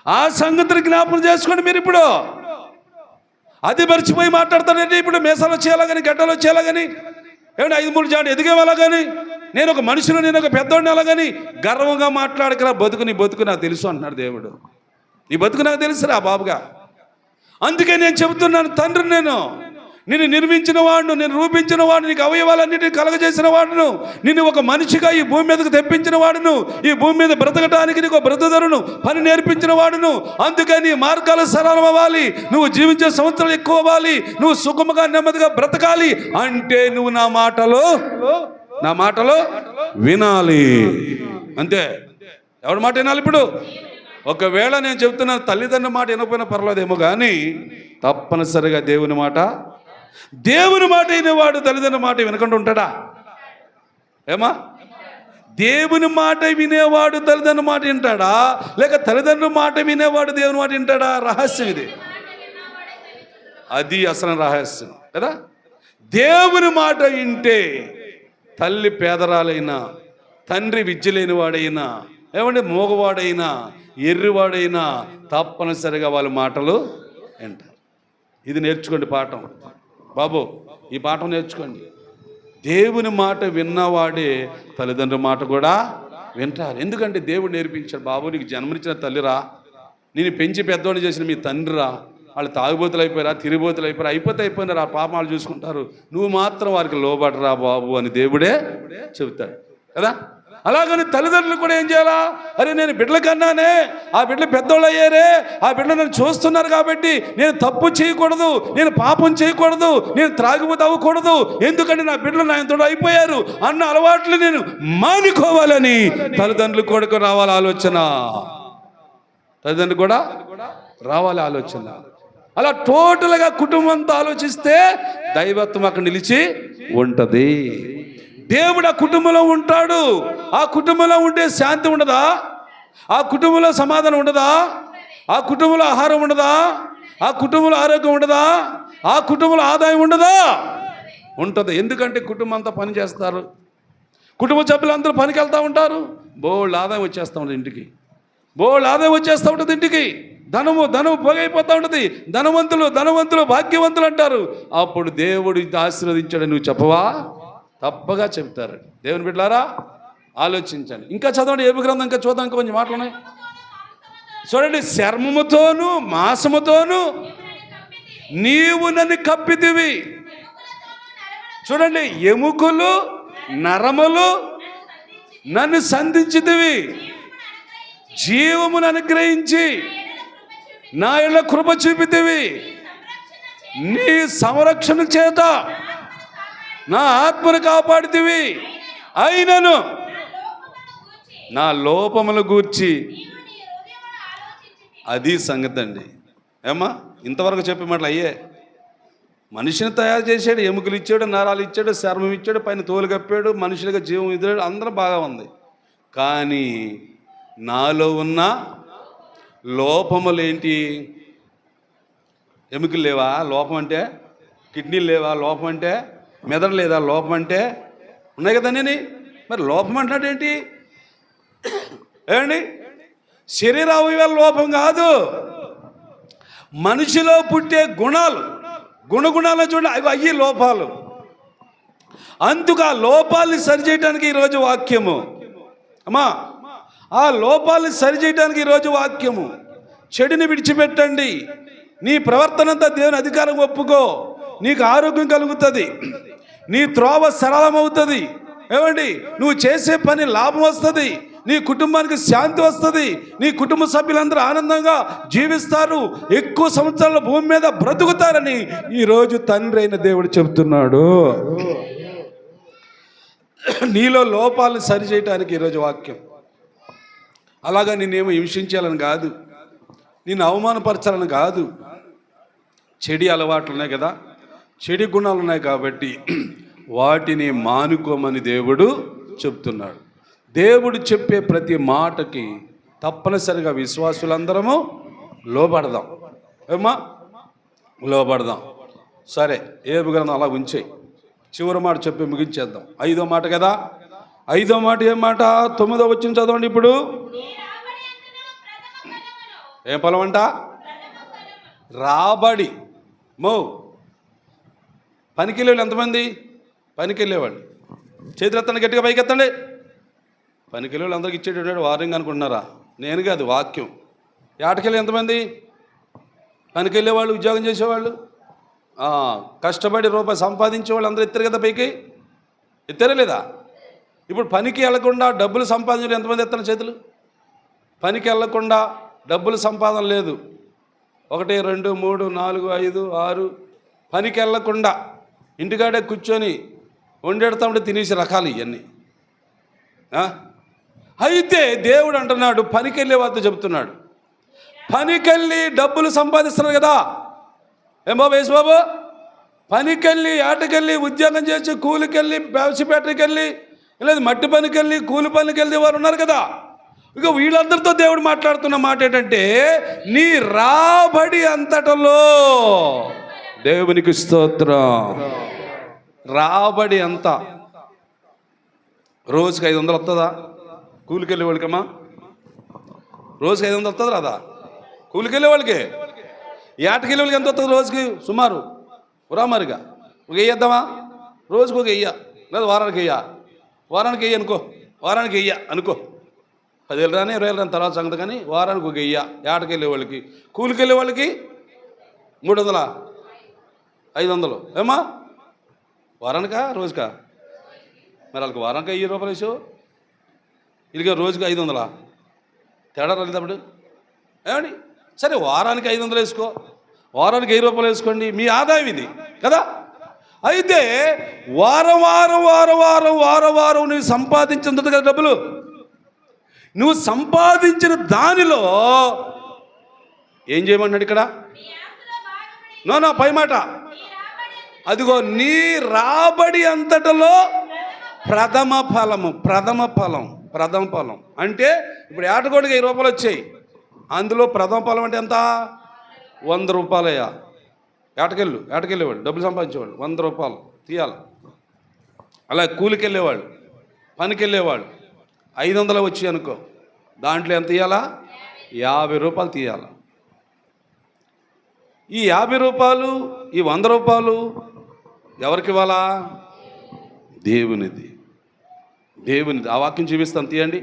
ఆ సంగతిని జ్ఞాపకం చేసుకోండి మీరు. ఇప్పుడు అది మర్చిపోయి మాట్లాడతాడంటే ఇప్పుడు మేసాలో చేయాలా కానీ, గడ్డలో చేయాలా కానీ, ఏమంటే 5-3 జాడు ఎదిగేవాళ్ళ కానీ, నేను ఒక మనుషులు, నేను ఒక పెద్దోడిని అలా కానీ గర్వంగా మాట్లాడకరా. నీ బతుకు నాకు తెలుసు అంటున్నాడు దేవుడు. నీ బతుకు నాకు తెలుసురా బాబుగా. అందుకే నేను చెబుతున్నాను, తండ్రి నిన్ను నిర్మించిన వాడును, నేను రూపించిన వాడు, నీకు అవయవాలన్నిటిని కలగజేసిన వాడును, నిన్ను ఒక మనిషిగా ఈ భూమి మీదకు తెప్పించిన వాడును, ఈ భూమి మీద బ్రతకటానికి నీకు బ్రతుదరును పని నేర్పించిన వాడును. అందుకని నీ మార్గాలు సరళం అవ్వాలి, నువ్వు జీవించే సంవత్సరాలు ఎక్కువ అవ్వాలి, నువ్వు సుఖముగా నెమ్మదిగా బ్రతకాలి అంటే నువ్వు నా మాటలు వినాలి. అంతే. ఎవరి మాట వినాలి? ఇప్పుడు ఒకవేళ నేను చెబుతున్నాను తల్లిదండ్రుల మాట వినకపోయినా పర్వాలేదేమో, కానీ తప్పనిసరిగా దేవుని మాట వినేవాడు తల్లిదండ్రుల మాట వినకుండా ఉంటాడా? ఏమా? దేవుని మాట వినేవాడు తల్లిదండ్రుల మాట వింటాడా, లేక తల్లిదండ్రుల మాట వినేవాడు దేవుని మాట వింటాడా? రహస్యం ఇది. అది అసలు రహస్యం కదా. దేవుని మాట వింటే తల్లి పేదరాలైనా, తండ్రి విద్య లేని వాడైనా, ఏమంటే మోగవాడైనా, ఎర్రివాడైనా తప్పనిసరిగా వాళ్ళ మాటలు వింటారు. ఇది నేర్చుకోండి పాఠం బాబు. ఈ పాఠం నేర్చుకోండి. దేవుని మాట విన్నవాడే తల్లిదండ్రుల మాట కూడా వింటారు. ఎందుకంటే దేవుడు నేర్పించాడు. బాబు, నీకు జన్మనిచ్చిన తల్లిరా, నేను పెంచి పెద్దవాడిని చేసిన మీ తండ్రిరా, వాళ్ళు తాగుబోతులు అయిపోయారా, తిరిగిబోతులు అయిపోయారా, అయిపోయినారు, ఆ పాపం వాళ్ళు చూసుకుంటారు, నువ్వు మాత్రం వారికి లోబడరా బాబు అని దేవుడే చెబుతాడు కదా. అలాగని తల్లిదండ్రులు కూడా ఏం చేయాలా? అరే నేను బిడ్డల కన్నానే, ఆ బిడ్డలు పెద్దోళ్ళు అయ్యారే, ఆ బిడ్డలు నన్ను చూస్తున్నారు కాబట్టి నేను తప్పు చేయకూడదు, నేను పాపం చేయకూడదు, నేను త్రాగిపోతూ అవ్వకూడదు, ఎందుకంటే నా బిడ్డలు నా ఎంతో అయిపోయారు అన్న అలవాట్లు నేను మానుకోవాలని తల్లిదండ్రులు కూడా రావాలి ఆలోచన. తల్లిదండ్రులు కూడా రావాలి ఆలోచన. అలా టోటల్గా కుటుంబంతో ఆలోచిస్తే దైవత్వం అక్కడ నిలిచి ఉంటుంది. దేవుడు ఆ కుటుంబంలో ఉంటాడు. ఆ కుటుంబంలో ఉంటే శాంతి ఉండదా? ఆ కుటుంబంలో సమాధానం ఉండదా? ఆ కుటుంబంలో ఆహారం ఉండదా? ఆ కుటుంబంలో ఆరోగ్యం ఉండదా? ఆ కుటుంబంలో ఆదాయం ఉండదా? ఉంటుంది. ఎందుకంటే కుటుంబం అంతా పని చేస్తారు, కుటుంబ సభ్యులందరూ పనికి వెళ్తూ ఉంటారు, బోల్డ్ ఆదాయం వచ్చేస్తూ ఉంటుంది ఇంటికి, బోల్డ్ ఆదాయం వచ్చేస్తూ ఉంటుంది ఇంటికి. ధనము పోగైపోతూ ఉంటుంది. ధనవంతులు భాగ్యవంతులు అంటారు. అప్పుడు దేవుడు ఆశీర్వదించాడు నువ్వు చెప్పవా? తప్పగా చెప్తారు. దేవుని బిడ్డలారా ఆలోచించండి. ఇంకా చదవండి యోబు గ్రంథం, ఇంకా చూద్దాం, ఇంకా కొంచెం మాటలు ఉన్నాయి. చూడండి, చర్మముతోను మాంసముతోను నీవు నన్ను కప్పితివి. చూడండి, ఎముకలు నరములు నన్ను సంధించితివి, జీవమును అనుగ్రహించి నా ఇళ్ళ కృప చూపితివి, నీ సంరక్షణ చేత నా ఆత్మను కాపాడితివి. అయినను నా లోపములు గూర్చి, అది సంగతి అండి. ఏమ్మా, ఇంతవరకు చెప్పే మాటలు అయ్యే. మనిషిని తయారు చేశాడు, ఎముకలు ఇచ్చాడు, నరాలు ఇచ్చాడు, చర్మం ఇచ్చాడు, పైన తోలు కప్పాడు, మనుషులుగా జీవం ఇచ్చాడు, అందరూ బాగా ఉంది. కానీ నాలో ఉన్న లోపములేంటి? ఎముకలు లేవా లోపం అంటే? కిడ్నీలు లేవా లోపం అంటే? మెదడు లేదా లోపం అంటే? ఉన్నాయి కదండి. మరి లోపం అంటాడేంటి? ఏమండి, శరీర అవయవాల లోపం కాదు, మనిషిలో పుట్టే గుణాలు, గుణగుణాలను చూడండి, అవి లోపాలు. అందుకు ఆ లోపాలని సరిచేయడానికి ఈరోజు వాక్యము. అమ్మా, ఆ లోపాలని సరిచేయడానికి ఈరోజు వాక్యము. చెడుని విడిచిపెట్టండి, నీ ప్రవర్తన అంతా దేవుని అధికారం ఒప్పుకో, నీకు ఆరోగ్యం కలుగుతుంది, నీ త్రోవ సరళమవుతుంది. ఏమండి, నువ్వు చేసే పని లాభం వస్తుంది, నీ కుటుంబానికి శాంతి వస్తుంది, నీ కుటుంబ సభ్యులందరూ ఆనందంగా జీవిస్తారు, ఎక్కువ సంవత్సరాల భూమి మీద బ్రతుకుతారని ఈరోజు తండ్రి అయిన దేవుడు చెబుతున్నాడు. నీలో లోపాలను సరిచేయటానికి ఈరోజు వాక్యం. అలాగా నేనేమో హింసించాలని కాదు, నేను అవమానపరచాలని కాదు. చెడు అలవాట్లు ఉన్నాయి కదా, చెడు గుణాలు ఉన్నాయి కాబట్టి వాటిని మానుకోమని దేవుడు చెప్తున్నాడు. దేవుడు చెప్పే ప్రతి మాటకి తప్పనిసరిగా విశ్వాసులందరము లోబడదాం. ఏమ్మా, లోబడదాం. సరే, ఏబు గ్రంథం అలా ఉంచేయి, చివరి మాట చెప్పి ముగించేద్దాం. 5వ మాట కదా, 5వ మాట ఏం మాట? 9వ వచనం చదవండి. ఇప్పుడు ఏం ఫలం అంట? రాబడి. పనికి వెళ్ళేవాళ్ళు ఎంతమంది? పనికి వెళ్ళేవాళ్ళు చేతులు ఎత్తండి, గట్టిగా పైకి ఎత్తండి. పనికి వెళ్ళేవాళ్ళు అందరికి ఇచ్చేటట్టు వారంగా అనుకుంటున్నారా? నేను కాదు, వాక్యం. ఏటకెళ్ళి ఎంతమంది? పనికి వెళ్ళేవాళ్ళు, ఉద్యోగం చేసేవాళ్ళు, కష్టపడి రూపాయి సంపాదించే వాళ్ళు అందరూ ఎత్తారు కదా పైకి. ఎత్తారా లేదా? ఇప్పుడు పనికి వెళ్ళకుండా డబ్బులు సంపాదించడం ఎంతమంది ఎత్తారు చేతులు? పనికి వెళ్ళకుండా డబ్బులు సంపాదన లేదు. 1 2 3 4 5 6 పనికి వెళ్ళకుండా ఇంటికాడే కూర్చొని వండెడతామంటే తినేసి రకాలు ఇవన్నీ. అయితే దేవుడు అంటున్నాడు, పనికెళ్ళే వారితో చెబుతున్నాడు, పనికెళ్ళి డబ్బులు సంపాదిస్తున్నారు కదా. ఏం బాబు, యేసు బాబు, పనికెళ్ళి ఆటకెళ్ళి ఉద్యోగం చేసి కూలికెళ్ళి వ్యవసాయపేటకెళ్ళి లేదు మట్టి పనికెళ్ళి కూలి పనికి వెళ్ళే వారు ఉన్నారు కదా. ఇక వీళ్ళందరితో దేవుడు మాట్లాడుతున్న మాట ఏంటంటే, నీ రాబడి అంతటలో దేవునికి స్తోత్రం. రాబడి అంత రోజుకి 500 వస్తుందా కూలికెళ్ళే వాళ్ళకమ్మా? రోజుకి 500 వస్తుంది రాదా కూలికెళ్ళే వాళ్ళకి? ఏటకెళ్ళే వాళ్ళకి ఎంత వస్తుంది రోజుకి? సుమారు ఉరామారిగా ఒక వెయ్యేద్దామా? రోజుకి ఒక 1000 లేదా వారానికి 1000, వారానికి 1000 అనుకో, వారానికి 1000 అనుకో. 10,000 రాని 20,000 రాని తర్వాత సంగతి. కానీ వారానికి ఒక 1000 ఏటకెళ్ళే వాళ్ళకి. కూలికెళ్ళే వాళ్ళకి 300, 500. ఏమా వారానికా రోజుకా? మరి వాళ్ళకి వారానికి 1000 రూపాయలు వేసావు, వీళ్ళకి రోజుకి 500. తేడా రాలేదు అప్పుడు. ఏమండి, సరే వారానికి 500 వేసుకో, వారానికి 1000 రూపాయలు వేసుకోండి, మీ ఆదాయం ఇది కదా. అయితే వారం వారం వారం వారం వారం వారం నువ్వు సంపాదించింది కదా డబ్బులు, నువ్వు సంపాదించిన దానిలో ఏం చేయమన్నాడు ఇక్కడ? నో పై మాట, అదిగో నీ రాబడి అంతటలో ప్రథమ ఫలము. ప్రథమ ఫలం అంటే ఇప్పుడు ఏటకోడికి 1000 రూపాయలు వచ్చాయి, అందులో ప్రథమ ఫలం అంటే ఎంత? 100 రూపాయలయ్యా. ఏటకెళ్ళేవాళ్ళు డబ్బులు సంపాదించేవాళ్ళు 100 రూపాయలు తీయాలి. అలా కూలికి వెళ్ళేవాళ్ళు, పనికి వెళ్ళేవాళ్ళు 500 వచ్చి అనుకో, దాంట్లో ఎంత తీయాలా? 50 రూపాయలు తీయాలి. ఈ 50 రూపాయలు, ఈ 100 రూపాయలు ఎవరికి ఇవ్వాలా? దేవునిది. ఆ వాక్యం చూపిస్తాను, తీయండి.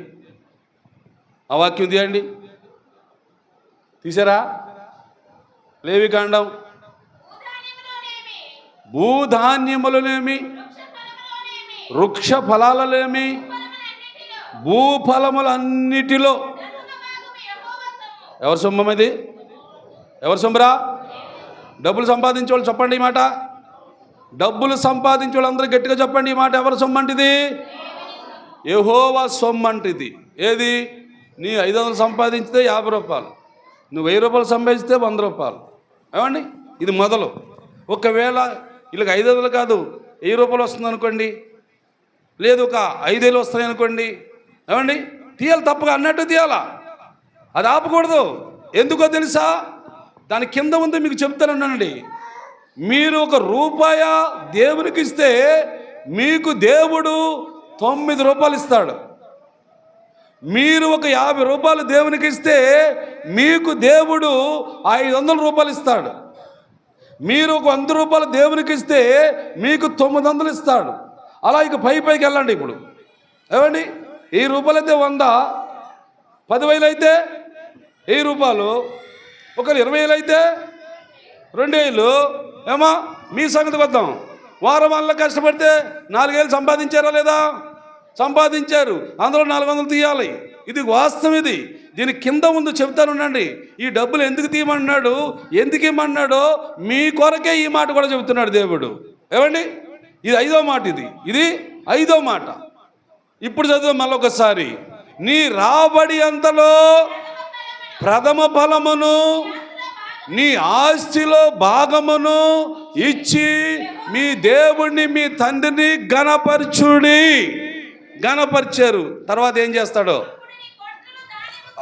ఆ వాక్యం తీయండి. తీసారా? లేవికాండం, భూధాన్యములనేమి, వృక్ష ఫలాలనేమి, భూఫలములన్నిటిలో ఎవరి సొమ్మది? ఎవరు సొమ్మురా? డబ్బులు సంపాదించే వాళ్ళు చెప్పండి ఈ మాట. డబ్బులు సంపాదించే వాళ్ళందరూ గట్టిగా చెప్పండి ఈ మాట. ఎవరు సొమ్ము అంటిది? యెహోవా సొమ్ము అంటిది. ఏది? నీ 500 సంపాదించితే 50 రూపాయలు, నువ్వు 1000 రూపాయలు సంపాదిస్తే 100 రూపాయలు. ఏమండి? ఇది మొదలు. ఒకవేళ వీళ్ళకి 500 కాదు 1000 రూపాయలు వస్తుంది అనుకోండి, లేదు ఒక 5,000 వస్తాయి అనుకోండి. ఏమండి? తీయాలి, తప్పగా అన్నట్టు తీయాలా, అది ఆపకూడదు. ఎందుకో తెలుసా? దాని కింద ఉంది, మీకు చెప్తానండి. మీరు 1 రూపాయ దేవునికి ఇస్తే మీకు దేవుడు 9 రూపాయలు ఇస్తాడు. మీరు ఒక 50 రూపాయలు దేవునికి ఇస్తే మీకు దేవుడు 500 రూపాయలు ఇస్తాడు. మీరు ఒక 100 రూపాయలు దేవునికి ఇస్తే మీకు 900 ఇస్తాడు. అలా ఇక పైకి వెళ్ళండి. ఇప్పుడు ఏమండి? 1000 రూపాయలు అయితే 100, 10,000 అయితే 1000 రూపాయలు, ఒకరు 20,000 అయితే 2,000. ఏమా మీ సంగతి వద్దాం. వారం వల్ల కష్టపడితే 4,000 సంపాదించారా లేదా? సంపాదించారు. అందులో 400 తీయాలి. ఇది వాస్తవం. ఇది దీని కింద ఉంది, చెప్తాను ఉండండి. ఈ డబ్బులు ఎందుకు తీయమన్నాడు, ఎందుకు ఇమ్మన్నాడో మీ కొరకే ఈ మాట కూడా చెబుతున్నాడు దేవుడు. ఏమండి? ఇది 5వ మాట. ఇది 5వ మాట. ఇప్పుడు చదువు మళ్ళొకసారి. నీ రాబడి అంతలో ప్రథమ ఫలమును నీ ఆస్తిలో భాగమును ఇచ్చి మీ దేవుణ్ణి మీ తండ్రిని ఘనపరచుడి. ఘనపరిచారు. తర్వాత ఏం చేస్తాడో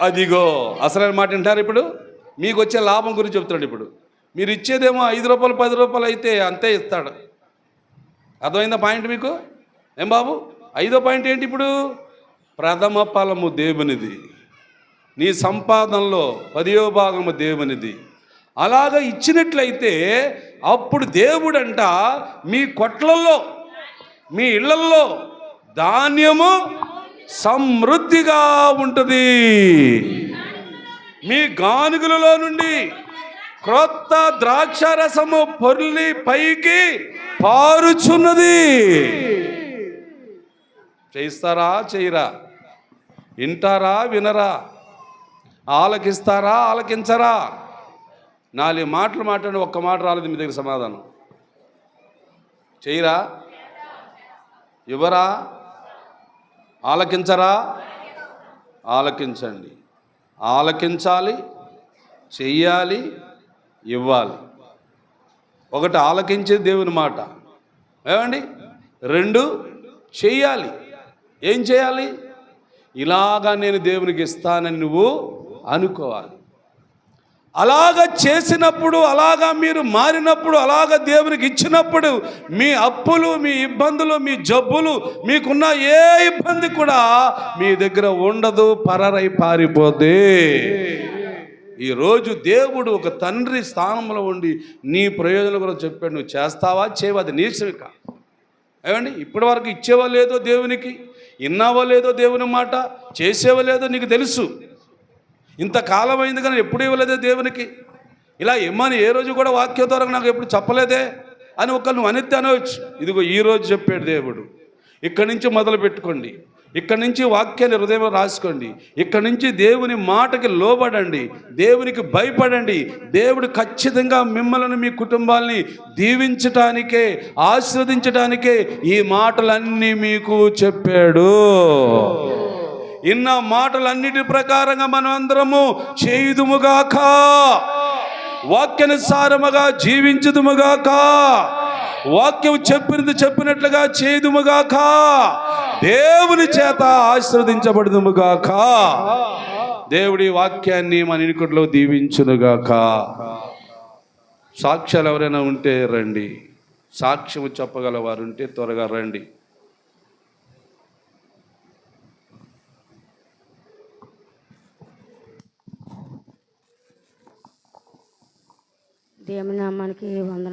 అదిగో అసలైన మాట వింటారు. ఇప్పుడు మీకు వచ్చే లాభం గురించి చెప్తున్నాడు. ఇప్పుడు మీరు ఇచ్చేదేమో 5 రూపాయలు 10 రూపాయలు అయితే అంతే ఇస్తాడు. అర్థమైందా పాయింట్ మీకు? ఏం బాబు? 5వ పాయింట్ ఏంటి ఇప్పుడు? ప్రథమ ఫలము దేవునిది, నీ సంపాదనలో 10వ భాగము దేవునిది. అలాగ ఇచ్చినట్లయితే అప్పుడు దేవుడంట మీ కొట్లల్లో మీ ఇళ్లల్లో ధాన్యము సమృద్ధిగా ఉంటుంది. మీ గానుగులలో నుండి క్రొత్త ద్రాక్షారసము పొర్లి పైకి పారుచున్నది. చేయిస్తారా? చేయరా? వింటారా? వినరా? ఆలకిస్తారా? ఆలకించరా? 4 మాటలు మాట్లాడి ఒక్క మాట రాలేదు మీ దగ్గర సమాధానం. చేయరా? ఇవ్వరా? ఆలకించరా? ఆలకించండి. ఆలకించాలి, చెయ్యాలి, ఇవ్వాలి. 1 ఆలకించే దేవుని మాట. ఏమండి? 2 చెయ్యాలి. ఏం చేయాలి? ఇలాగా నేను దేవునికి ఇస్తానని నువ్వు అనుకోవాలి. అలాగ చేసినప్పుడు, అలాగా మీరు మారినప్పుడు, అలాగ దేవునికి ఇచ్చినప్పుడు మీ అప్పులు, మీ ఇబ్బందులు, మీ జబ్బులు, మీకున్న ఏ ఇబ్బంది కూడా మీ దగ్గర ఉండదు, పరరై పారిపోతే. ఈరోజు దేవుడు ఒక తండ్రి స్థానంలో ఉండి నీ ప్రయోజనం కూడా చెప్పాడు. నువ్వు చేస్తావా? చేయవా? అది నీ ఇష్టం. ఏమండి? ఇప్పటి వరకు ఇచ్చేవో లేదో దేవునికి, విన్నావో లేదో దేవుని మాట, చేసేవో లేదో నీకు తెలుసు. ఇంతకాలం అయింది కానీ ఎప్పుడు ఇవ్వలేదే దేవునికి. ఇలా ఇమ్మని ఏ రోజు కూడా వాక్యం ద్వారా నాకు ఎప్పుడు చెప్పలేదే అని ఒకరు నువ్వు అనిత్తే అనవచ్చు. ఇదిగో ఈరోజు చెప్పాడు దేవుడు. ఇక్కడి నుంచి మొదలు పెట్టుకోండి. ఇక్కడి నుంచి వాక్యాన్ని హృదయంలో రాసుకోండి. ఇక్కడి నుంచి దేవుని మాటకి లోబడండి, దేవునికి భయపడండి. దేవుడు ఖచ్చితంగా మిమ్మల్ని, మీ కుటుంబాల్ని దీవించటానికే, ఆశీర్వదించటానికే ఈ మాటలన్నీ మీకు చెప్పాడు. ఇన్న మాటలన్నిటి ప్రకారంగా మనం అందరము చేయుదుముగాక, వాక్యానుసారముగా జీవించుదుముగాక, వాక్యం చెప్పినట్లుగా చేయుదుముగాక, దేవుని చేత ఆశీర్వదించబడుదుముగాక. దేవుడి వాక్యాన్ని మన ఇనుకుట్లో దీవించునుగాక. సాక్ష్యాలు ఎవరైనా ఉంటే రండి. సాక్ష్యము చెప్పగల వారు ఉంటే త్వరగా రండి. దేవుని నామానికి వందనాలు.